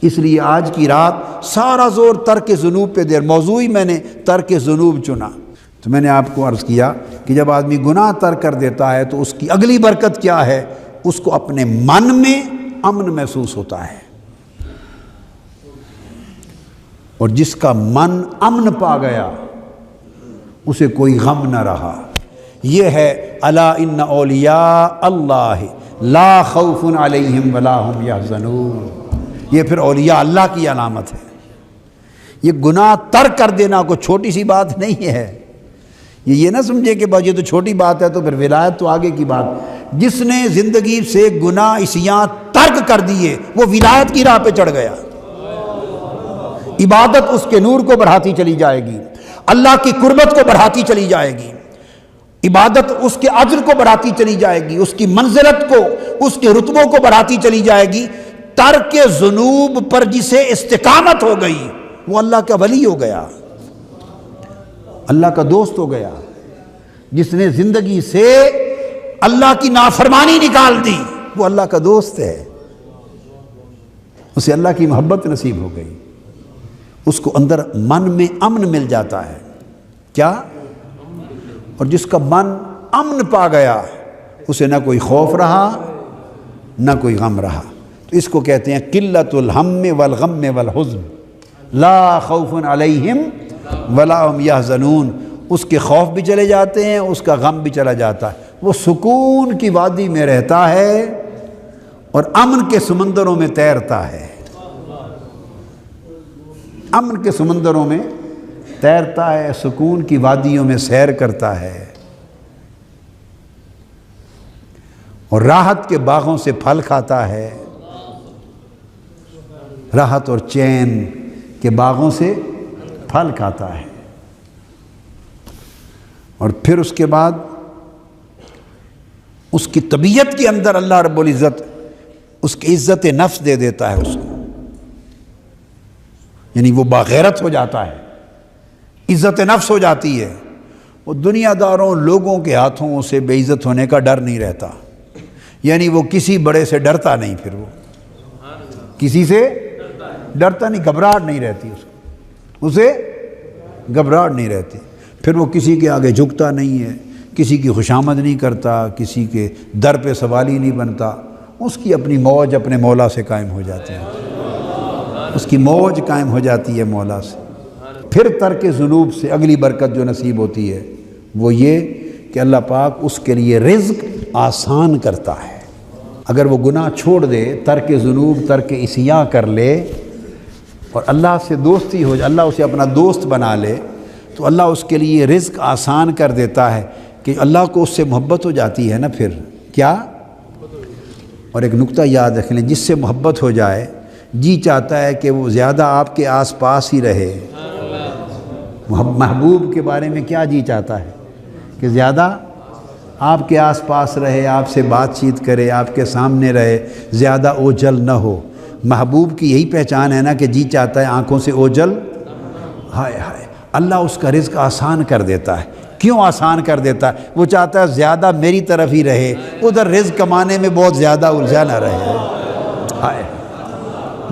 اس لیے آج کی رات سارا زور ترک ذنوب پہ دے، موضوع ہی میں نے ترک ذنوب چنا۔ تو میں نے آپ کو عرض کیا کہ جب آدمی گناہ ترک کر دیتا ہے تو اس کی اگلی برکت کیا ہے؟ اس کو اپنے من میں امن محسوس ہوتا ہے، اور جس کا من امن پا گیا اسے کوئی غم نہ رہا۔ یہ ہے الا ان اولیاء اللہ لا خوف علیہم ولا هم یحزنون، یہ پھر اولیاء اللہ کی علامت ہے۔ یہ گناہ ترک کر دینا کوئی چھوٹی سی بات نہیں ہے، یہ نہ سمجھے کہ بس یہ تو چھوٹی بات ہے تو پھر ولایت تو آگے کی بات۔ جس نے زندگی سے گناہ عصیاں ترک کر دیے وہ ولایت کی راہ پہ چڑھ گیا۔ عبادت اس کے نور کو بڑھاتی چلی جائے گی، اللہ کی قربت کو بڑھاتی چلی جائے گی، عبادت اس کے اجر کو بڑھاتی چلی جائے گی، اس کی منزلت کو، اس کے رتبوں کو بڑھاتی چلی جائے گی۔ ترک ذنوب پر جسے استقامت ہو گئی وہ اللہ کا ولی ہو گیا، اللہ کا دوست ہو گیا۔ جس نے زندگی سے اللہ کی نافرمانی نکال دی وہ اللہ کا دوست ہے، اسے اللہ کی محبت نصیب ہو گئی، اس کو اندر من میں امن مل جاتا ہے۔ کیا؟ اور جس کا من امن پا گیا اسے نہ کوئی خوف رہا نہ کوئی غم رہا۔ تو اس کو کہتے ہیں قلت الہم والغم والحزن لا خوف علیہم ولا هم یحزنون۔ اس کے خوف بھی چلے جاتے ہیں، اس کا غم بھی چلا جاتا ہے، وہ سکون کی وادی میں رہتا ہے اور امن کے سمندروں میں تیرتا ہے، امن کے سمندروں میں تیرتا ہے، سکون کی وادیوں میں سیر کرتا ہے۔ اور راحت کے باغوں سے پھل کھاتا ہے، راحت اور چین کے باغوں سے پھل کھاتا ہے، اور پھر اس کے بعد اس کی طبیعت کے اندر اللہ رب العزت اس کی عزت نفس دے دیتا ہے اس کو، یعنی وہ باغیرت ہو جاتا ہے، عزت نفس ہو جاتی ہے، وہ دنیا داروں لوگوں کے ہاتھوں سے بے عزت ہونے کا ڈر نہیں رہتا، یعنی وہ کسی بڑے سے ڈرتا نہیں، پھر وہ کسی سے ڈرتا نہیں، گھبراہٹ نہیں رہتی اس کو، اسے گھبراہٹ نہیں رہتی، پھر وہ کسی کے آگے جھکتا نہیں ہے، کسی کی خوشامد نہیں کرتا، کسی کے در پہ سوالی نہیں بنتا، اس کی اپنی موج اپنے مولا سے قائم ہو جاتی ہے، اس کی موج قائم ہو جاتی ہے مولا سے۔ پھر ترک ذنوب سے اگلی برکت جو نصیب ہوتی ہے وہ یہ کہ اللہ پاک اس کے لیے رزق آسان کرتا ہے۔ اگر وہ گناہ چھوڑ دے، ترک ذنوب، ترک عصیاں کر لے اور اللہ سے دوستی ہو جائے، اللہ اسے اپنا دوست بنا لے، تو اللہ اس کے لیے رزق آسان کر دیتا ہے کہ اللہ کو اس سے محبت ہو جاتی ہے نا پھر کیا۔ اور ایک نقطہ یاد رکھ لیں، جس سے محبت ہو جائے جی چاہتا ہے کہ وہ زیادہ آپ کے آس پاس ہی رہے۔ محبوب کے بارے میں کیا جی چاہتا ہے کہ زیادہ آپ کے آس پاس رہے، آپ سے بات چیت کرے، آپ کے سامنے رہے، زیادہ اوجھل نہ ہو۔ محبوب کی یہی پہچان ہے نا کہ جی چاہتا ہے آنکھوں سے اوجھل، ہائے ہائے، اللہ اس کا رزق آسان کر دیتا ہے۔ کیوں آسان کر دیتا ہے؟ وہ چاہتا ہے زیادہ میری طرف ہی رہے، ادھر رزق کمانے میں بہت زیادہ الجھا نہ رہے۔ ہائے،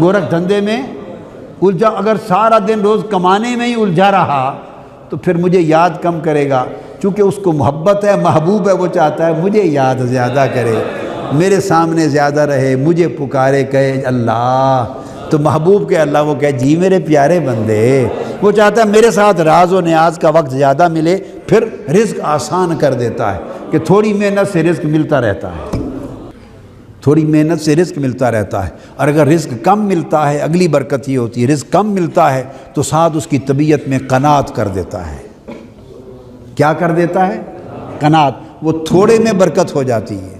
گورکھ دھندے میں الجھا، اگر سارا دن روز کمانے میں ہی الجھا رہا تو پھر مجھے یاد کم کرے گا، چونکہ اس کو محبت ہے، محبوب ہے، وہ چاہتا ہے مجھے یاد زیادہ کرے، میرے سامنے زیادہ رہے، مجھے پکارے، کہے اللہ، تو محبوب کے اللہ وہ کہے جی میرے پیارے بندے، وہ چاہتا ہے میرے ساتھ راز و نیاز کا وقت زیادہ ملے، پھر رزق آسان کر دیتا ہے کہ تھوڑی محنت سے رزق ملتا رہتا ہے، تھوڑی محنت سے رزق ملتا رہتا ہے۔ اور اگر رزق کم ملتا ہے، اگلی برکت یہ ہوتی ہے، رزق کم ملتا ہے تو ساتھ اس کی طبیعت میں قناعت کر دیتا ہے۔ کیا کر دیتا ہے؟ قناعت، وہ تھوڑے میں برکت ہو جاتی ہے،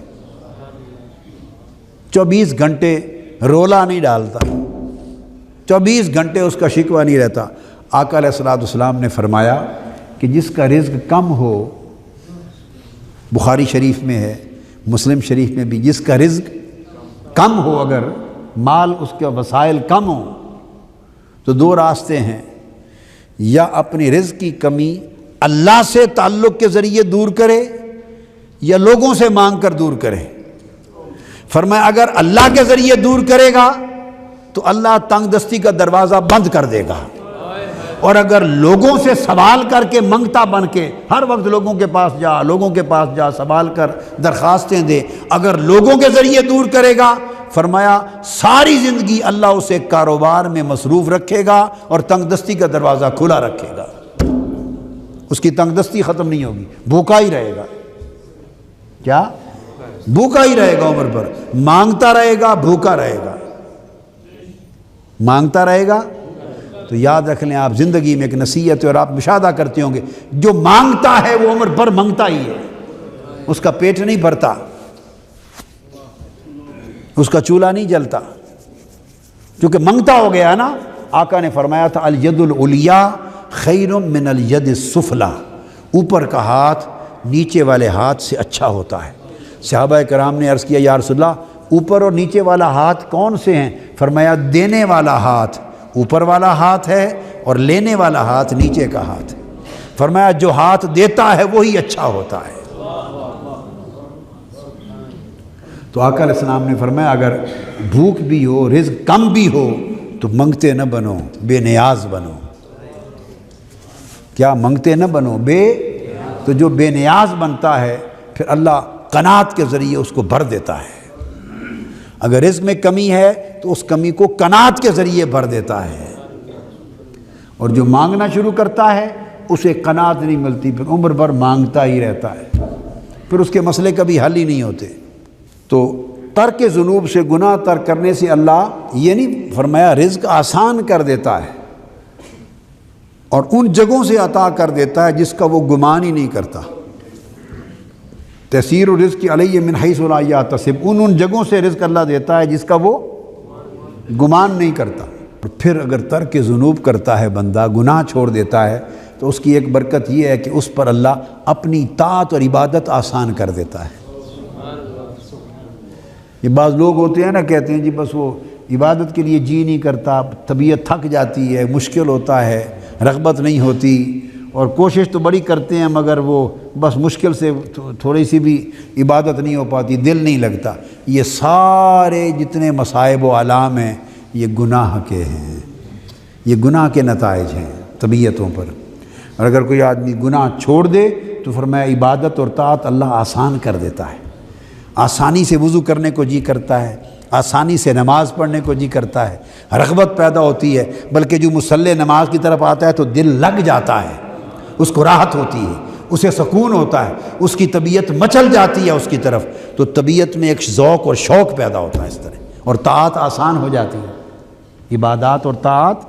24 گھنٹے رولا نہیں ڈالتا، 24 گھنٹے اس کا شکوہ نہیں رہتا۔ آقا علیہ الصلوۃ والسلام نے فرمایا کہ جس کا رزق کم ہو، بخاری شریف میں ہے، مسلم شریف میں بھی، جس کا رزق کم ہو، اگر مال اس کے وسائل کم ہوں تو دو راستے ہیں، یا اپنی رزق کی کمی اللہ سے تعلق کے ذریعے دور کرے یا لوگوں سے مانگ کر دور کرے۔ فرمایا اگر اللہ کے ذریعے دور کرے گا تو اللہ تنگ دستی کا دروازہ بند کر دے گا، اور اگر لوگوں سے سوال کر کے منگتا بن کے ہر وقت لوگوں کے پاس جا، لوگوں کے پاس جا، سوال کر، درخواستیں دے، اگر لوگوں کے ذریعے دور کرے گا، فرمایا ساری زندگی اللہ اسے کاروبار میں مصروف رکھے گا اور تنگ دستی کا دروازہ کھلا رکھے گا، اس کی تنگ دستی ختم نہیں ہوگی، بھوکا ہی رہے گا۔ کیا؟ بھوکا ہی رہے گا عمر پر، مانگتا رہے گا، بھوکا رہے گا، مانگتا رہے گا۔ تو یاد رکھ لیں، آپ زندگی میں ایک نصیحت ہے اور آپ مشاہدہ کرتے ہوں گے، جو مانگتا ہے وہ عمر بھر مانگتا ہی ہے، اس کا پیٹ نہیں بھرتا، اس کا چولہا نہیں جلتا، کیونکہ منگتا ہو گیا نا۔ آقا نے فرمایا تھا الید العلیٰ خیر من الید السفلی، اوپر کا ہاتھ نیچے والے ہاتھ سے اچھا ہوتا ہے۔ صحابہ کرام نے عرض کیا یا رسول اللہ، اوپر اور نیچے والا ہاتھ کون سے ہیں؟ فرمایا دینے والا ہاتھ اوپر والا ہاتھ ہے اور لینے والا ہاتھ نیچے کا ہاتھ ہے۔ فرمایا جو ہاتھ دیتا ہے وہی اچھا ہوتا ہے۔ تو آقا علیہ السلام نے فرمایا اگر بھوک بھی ہو، رزق کم بھی ہو، تو منگتے نہ بنو، بے نیاز بنو۔ کیا؟ منگتے نہ بنو، تو جو بے نیاز بنتا ہے پھر اللہ قناعت کے ذریعے اس کو بھر دیتا ہے۔ اگر رزق میں کمی ہے تو اس کمی کو قناعت کے ذریعے بھر دیتا ہے، اور جو مانگنا شروع کرتا ہے اسے قناعت نہیں ملتی، پھر عمر بھر مانگتا ہی رہتا ہے، پھر اس کے مسئلے کبھی حل ہی نہیں ہوتے۔ تو ترک ذنوب سے، گناہ ترک کرنے سے اللہ یہ نہیں فرمایا رزق آسان کر دیتا ہے، اور ان جگہوں سے عطا کر دیتا ہے جس کا وہ گمان ہی نہیں کرتا۔ تیسیر الرزق علیہ من حیث لا یحتسب، ان جگہوں سے رزق اللہ دیتا ہے جس کا وہ گمان نہیں کرتا۔ اور پھر اگر ترک ذنوب کرتا ہے بندہ، گناہ چھوڑ دیتا ہے، تو اس کی ایک برکت یہ ہے کہ اس پر اللہ اپنی طاعت اور عبادت آسان کر دیتا ہے۔ یہ بعض لوگ ہوتے ہیں نا، کہتے ہیں جی بس وہ عبادت کے لیے جی نہیں کرتا، طبیعت تھک جاتی ہے، مشکل ہوتا ہے، رغبت نہیں ہوتی، اور کوشش تو بڑی کرتے ہیں مگر وہ بس مشکل سے تھوڑی سی بھی عبادت نہیں ہو پاتی، دل نہیں لگتا۔ یہ سارے جتنے مصائب و آلام ہیں یہ گناہ کے ہیں، یہ گناہ کے نتائج ہیں طبیعتوں پر۔ اور اگر کوئی آدمی گناہ چھوڑ دے تو فرمایا عبادت اور طاعت اللہ آسان کر دیتا ہے، آسانی سے وضو کرنے کو جی کرتا ہے، آسانی سے نماز پڑھنے کو جی کرتا ہے، رغبت پیدا ہوتی ہے، بلکہ جو مصلی نماز کی طرف آتا ہے تو دل لگ جاتا ہے، اس کو راحت ہوتی ہے، اسے سکون ہوتا ہے، اس کی طبیعت مچل جاتی ہے اس کی طرف، تو طبیعت میں ایک ذوق اور شوق پیدا ہوتا ہے اس طرح، اور طاعت آسان ہو جاتی ہے، عبادات اور طاعت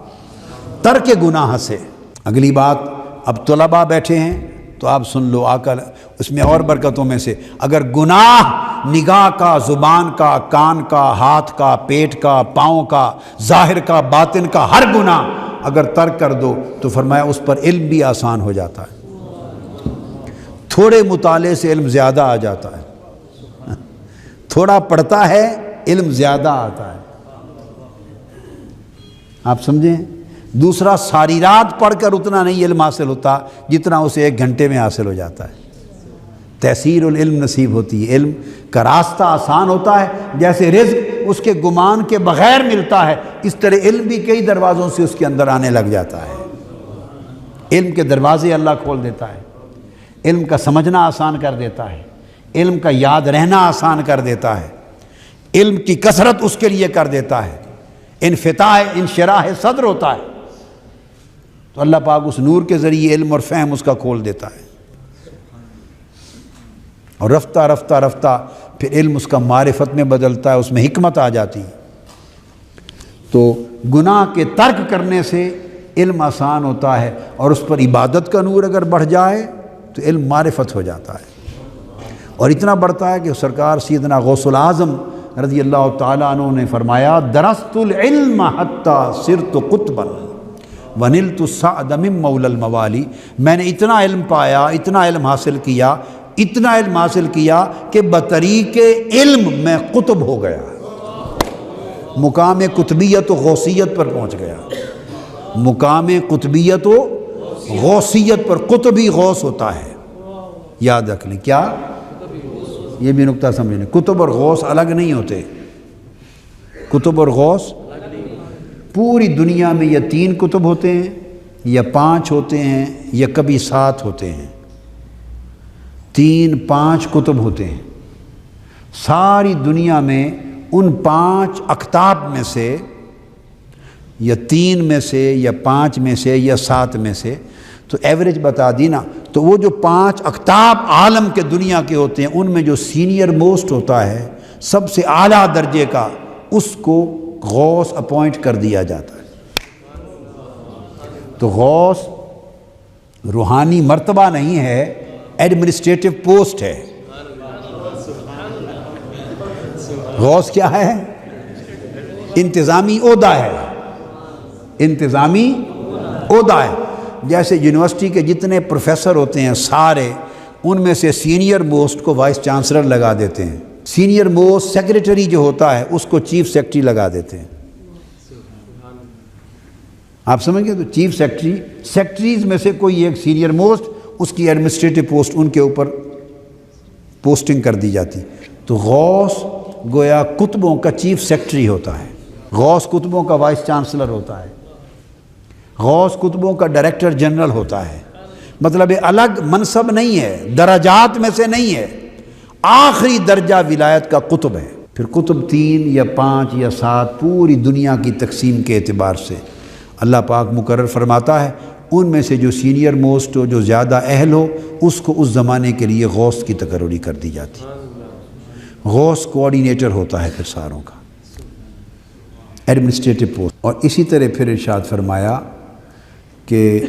ترک گناہ سے۔ اگلی بات، اب طلباء بیٹھے ہیں تو آپ سن لو، آقا اس میں اور برکتوں میں سے، اگر گناہ نگاہ کا، زبان کا، کان کا، ہاتھ کا، پیٹ کا، پاؤں کا، ظاہر کا، باطن کا، ہر گناہ اگر ترک کر دو تو فرمایا اس پر علم بھی آسان ہو جاتا ہے۔ تھوڑے مطالعے سے علم زیادہ آ جاتا ہے، تھوڑا پڑھتا ہے علم زیادہ آتا ہے، آپ سمجھیں۔ دوسرا، ساری رات پڑھ کر اتنا نہیں علم حاصل ہوتا جتنا اسے 1 گھنٹے میں حاصل ہو جاتا ہے۔ تحصیل العلم نصیب ہوتی ہے، علم کا راستہ آسان ہوتا ہے، جیسے رزق اس کے گمان کے بغیر ملتا ہے، اس طرح علم بھی کئی دروازوں سے اس کے اندر آنے لگ جاتا ہے۔ علم کے دروازے اللہ کھول دیتا ہے، علم کا سمجھنا آسان کر دیتا ہے، علم کا یاد رہنا آسان کر دیتا ہے، علم کی کثرت اس کے لیے کر دیتا ہے، انشراح صدر ہوتا ہے، تو اللہ پاک اس نور کے ذریعے علم اور فہم اس کا کھول دیتا ہے، اور رفتہ رفتہ رفتہ پھر علم اس کا معرفت میں بدلتا ہے، اس میں حکمت آ جاتی ہے۔ تو گناہ کے ترک کرنے سے علم آسان ہوتا ہے، اور اس پر عبادت کا نور اگر بڑھ جائے تو علم معرفت ہو جاتا ہے، اور اتنا بڑھتا ہے کہ سرکار سیدنا غوث العظم رضی اللہ تعالیٰ عنہ نے فرمایا، درست العلم حتی صرت قطبا ونلت السعد من مولا الموالی، میں نے اتنا علم پایا، اتنا علم حاصل کیا، اتنا علم حاصل کیا کہ بطریق علم میں قطب ہو گیا، مقام قطبیت و غوثیت پر پہنچ گیا، مقام قطبیت و غوثیت پر۔ قطبی غوث ہوتا ہے، یاد رکھ لیں، کیا؟ یہ بھی نقطہ سمجھیں، قطب اور غوث الگ نہیں ہوتے، قطب اور غوث پوری دنیا میں یا 3 قطب ہوتے ہیں یا 5 ہوتے ہیں یا کبھی 7 ہوتے ہیں، 3-5 قطب ہوتے ہیں ساری دنیا میں۔ ان 5 اقطاب میں سے یا 3 میں سے یا 5 میں سے یا 7 میں سے، تو ایوریج بتا دی نا، تو وہ جو 5 اقطاب عالم کے دنیا کے ہوتے ہیں، ان میں جو سینئر موسٹ ہوتا ہے، سب سے اعلیٰ درجے کا، اس کو غوث اپوائنٹ کر دیا جاتا ہے۔ تو غوث روحانی مرتبہ نہیں ہے، ایڈمنسٹریٹو پوسٹ ہے۔ غوث کیا ہے؟ انتظامی عہدہ ہے، انتظامی عہدہ ہے۔ جیسے یونیورسٹی کے جتنے پروفیسر ہوتے ہیں سارے، ان میں سے سینئر موسٹ کو وائس چانسلر لگا دیتے ہیں، سینئر موسٹ سیکریٹری جو ہوتا ہے اس کو چیف سیکریٹری لگا دیتے ہیں، آپ سمجھ گئے؟ تو چیف سیکریٹری، سیکریٹریز میں سے کوئی ایک سینئر موسٹ، اس کی ایڈمنسٹریٹو پوسٹ ان کے اوپر پوسٹنگ کر دی جاتی۔ تو غوث گویا کتبوں کا چیف سیکریٹری ہوتا ہے، غوث کتبوں کا وائس چانسلر ہوتا ہے، غوث کتبوں کا ڈائریکٹر جنرل ہوتا ہے، مطلب الگ منصب نہیں ہے، درجات میں سے نہیں ہے، آخری درجہ ولایت کا قطب ہے۔ پھر قطب 3 یا 5 یا 7 پوری دنیا کی تقسیم کے اعتبار سے اللہ پاک مقرر فرماتا ہے، ان میں سے جو سینئر موسٹ ہو، جو زیادہ اہل ہو، اس کو اس زمانے کے لیے غوث کی تقرری کر دی جاتی۔ غوث کوآرڈینیٹر ہوتا ہے پھر ساروں کا، ایڈمنسٹریٹو پوسٹ۔ اور اسی طرح پھر ارشاد فرمایا کہ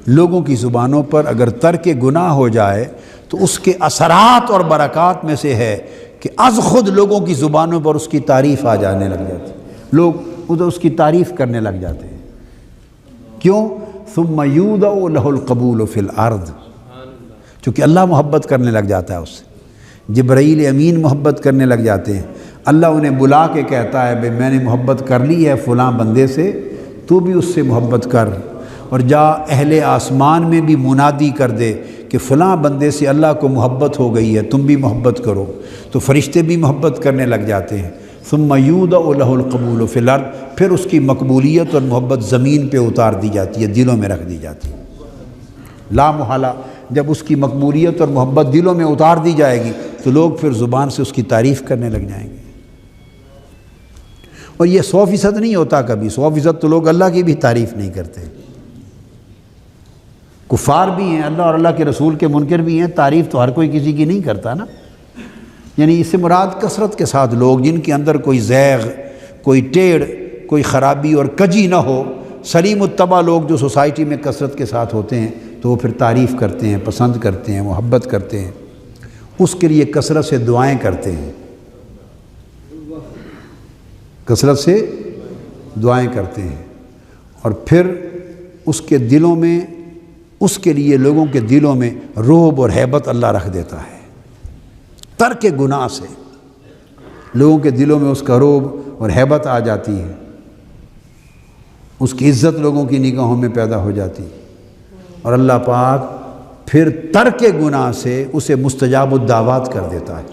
لوگوں کی زبانوں پر اگر ترک گناہ ہو جائے تو اس کے اثرات اور برکات میں سے ہے کہ از خود لوگوں کی زبانوں پر اس کی تعریف آ جانے لگ جاتی، لوگ ادھر اس کی تعریف کرنے لگ جاتے ہیں۔ کیوں؟ ثم یودع لہ القبول فی الارض، چونکہ اللہ محبت کرنے لگ جاتا ہے اس سے، جبرائیل امین محبت کرنے لگ جاتے ہیں، اللہ انہیں بلا کے کہتا ہے بھئی میں نے محبت کر لی ہے فلاں بندے سے، تو بھی اس سے محبت کر، اور جا اہل آسمان میں بھی منادی کر دے کہ فلاں بندے سے اللہ کو محبت ہو گئی ہے، تم بھی محبت کرو، تو فرشتے بھی محبت کرنے لگ جاتے ہیں۔ ثم یودع لہ القبول فی الارض، پھر اس کی مقبولیت اور محبت زمین پہ اتار دی جاتی ہے، دلوں میں رکھ دی جاتی ہے۔ لا محالہ جب اس کی مقبولیت اور محبت دلوں میں اتار دی جائے گی تو لوگ پھر زبان سے اس کی تعریف کرنے لگ جائیں گے۔ اور یہ 100% نہیں ہوتا کبھی، 100% تو لوگ اللہ کی بھی تعریف نہیں کرتے، کفار بھی ہیں، اللہ اور اللہ کے رسول کے منکر بھی ہیں، تعریف تو ہر کوئی کسی کی نہیں کرتا نا۔ یعنی اس سے مراد کثرت کے ساتھ لوگ جن کے اندر کوئی زیغ، کوئی ٹیڑھ، کوئی خرابی اور کجی نہ ہو، سلیم الطبع لوگ جو سوسائٹی میں کثرت کے ساتھ ہوتے ہیں تو وہ پھر تعریف کرتے ہیں، پسند کرتے ہیں، محبت کرتے ہیں، اس کے لیے کثرت سے دعائیں کرتے ہیں، کثرت سے دعائیں کرتے ہیں، اور پھر اس کے دلوں میں، اس کے لیے لوگوں کے دلوں میں رعب اور ہیبت اللہ رکھ دیتا ہے۔ ترک گناہ سے لوگوں کے دلوں میں اس کا رعب اور ہیبت آ جاتی ہے، اس کی عزت لوگوں کی نگاہوں میں پیدا ہو جاتی، اور اللہ پاک پھر ترک گناہ سے اسے مستجاب الدعوات کر دیتا ہے،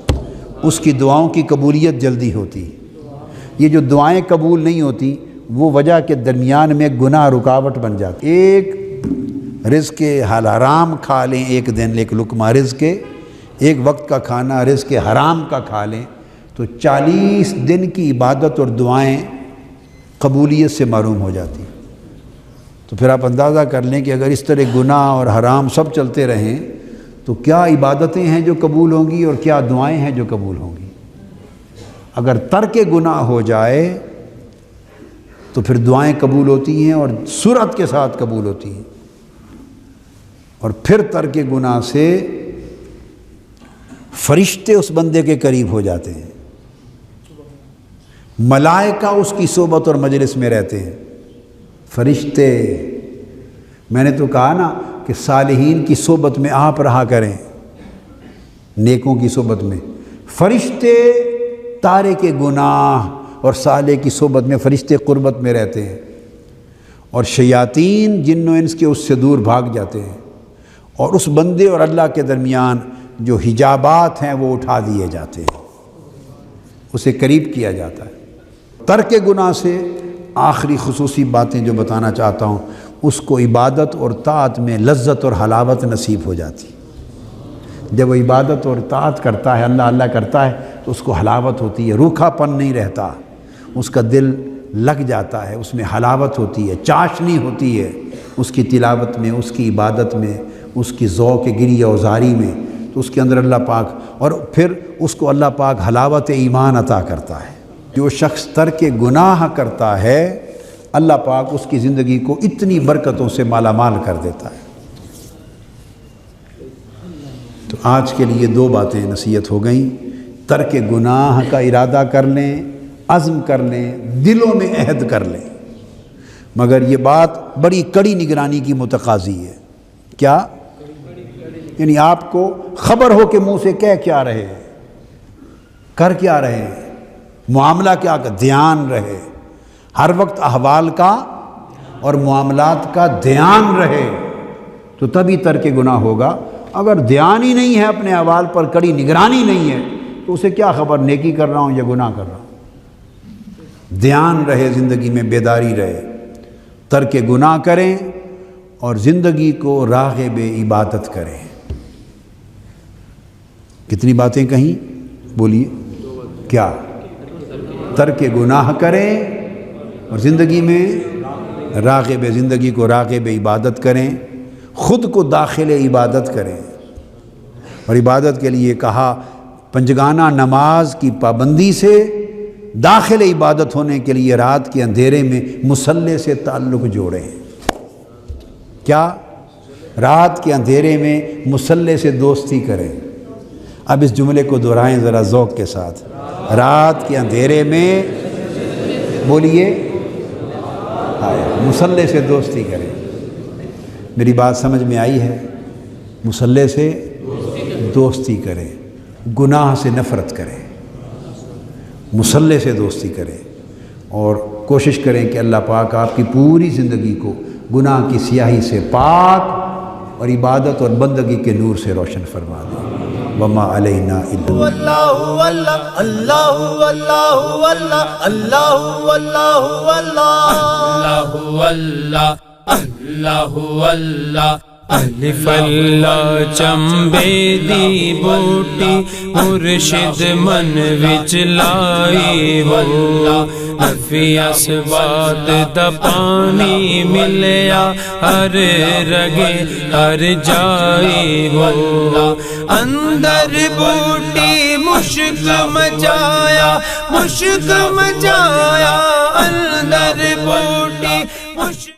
اس کی دعاؤں کی قبولیت جلدی ہوتی۔ یہ جو دعائیں قبول نہیں ہوتی وہ وجہ کے درمیان میں گناہ رکاوٹ بن جاتی۔ ایک رزق حرام کھا لیں ایک دن، ایک لقمہ رزق، ایک وقت کا کھانا رزق حرام کا کھا لیں تو 40 دن کی عبادت اور دعائیں قبولیت سے محروم ہو جاتی۔ تو پھر آپ اندازہ کر لیں کہ اگر اس طرح گناہ اور حرام سب چلتے رہیں تو کیا عبادتیں ہیں جو قبول ہوں گی اور کیا دعائیں ہیں جو قبول ہوں گی۔ اگر ترک گناہ ہو جائے تو پھر دعائیں قبول ہوتی ہیں اور سرعت کے ساتھ قبول ہوتی ہیں، اور پھر ترک گناہ سے فرشتے اس بندے کے قریب ہو جاتے ہیں، ملائکہ اس کی صحبت اور مجلس میں رہتے ہیں، فرشتے۔ میں نے تو کہا نا کہ صالحین کی صحبت میں آپ رہا کریں، نیکوں کی صحبت میں۔ فرشتے تارک گناہ اور صالح کی صحبت میں فرشتے قربت میں رہتے ہیں، اور شیاطین جن و انس کے اس سے دور بھاگ جاتے ہیں، اور اس بندے اور اللہ کے درمیان جو حجابات ہیں وہ اٹھا دیے جاتے ہیں، اسے قریب کیا جاتا ہے۔ ترک گناہ سے آخری خصوصی باتیں جو بتانا چاہتا ہوں، اس کو عبادت اور طاعت میں لذت اور حلاوت نصیب ہو جاتی۔ جب وہ عبادت اور طاعت کرتا ہے، اللہ اللہ کرتا ہے، تو اس کو حلاوت ہوتی ہے، روکھا پن نہیں رہتا، اس کا دل لگ جاتا ہے، اس میں حلاوت ہوتی ہے، چاشنی ہوتی ہے اس کی تلاوت میں، اس کی عبادت میں، اس کی ذوق گریہ و زاری میں، تو اس کے اندر اللہ پاک، اور پھر اس کو اللہ پاک حلاوت ایمان عطا کرتا ہے۔ جو شخص ترک گناہ کرتا ہے اللہ پاک اس کی زندگی کو اتنی برکتوں سے مالا مال کر دیتا ہے۔ تو آج کے لیے 2 باتیں نصیحت ہو گئیں، ترک گناہ کا ارادہ کر لیں، عزم کر لیں، دلوں میں عہد کر لیں، مگر یہ بات بڑی کڑی نگرانی کی متقاضی ہے۔ کیا؟ یعنی آپ کو خبر ہو کہ منہ سے کہہ کیا رہے، کر کیا رہے، معاملہ کیا، دھیان رہے، ہر وقت احوال کا اور معاملات کا دھیان رہے، تو تبھی ترک گناہ ہوگا۔ اگر دھیان ہی نہیں ہے اپنے احوال پر، کڑی نگرانی نہیں ہے، تو اسے کیا خبر نیکی کر رہا ہوں یا گناہ کر رہا ہوں۔ دھیان رہے، زندگی میں بیداری رہے، ترک گناہ کریں اور زندگی کو راغب عبادت کریں۔ کتنی باتیں کہیں؟ بولیے کیا؟ ترک گناہ کریں اور زندگی میں راغب، زندگی کو راغب عبادت کریں، خود کو داخل عبادت کریں، اور عبادت کے لیے کہا پنجگانہ نماز کی پابندی سے داخل عبادت ہونے کے لیے رات کے اندھیرے میں مصلی سے تعلق جوڑیں۔ کیا؟ رات کے اندھیرے میں مصلے سے دوستی کریں. اب اس جملے کو دہرائیں ذرا ذوق کے ساتھ. رات کے اندھیرے میں بولیے مصلے سے دوستی کریں. میری بات سمجھ میں آئی ہے؟ مصلے سے دوستی کریں، گناہ سے نفرت کریں، مصلے سے دوستی کریں، اور کوشش کریں کہ اللہ پاک آپ کی پوری زندگی کو گناہ کی سیاہی سے پاک اور عبادت اور بندگی کے نور سے روشن فرما دیں. وما علینا الا اللہ اللہ اللہ اللہ اللہ اللہ اللہ اللہ اللہ الف اللہ چمبے دی بوٹی مرشد من وچ لائی واللہ نفی اسبات دا پانی ملیا ہر رگے ہر جائی واللہ اندر بوٹی مشک مچایا اندر بوٹی مشک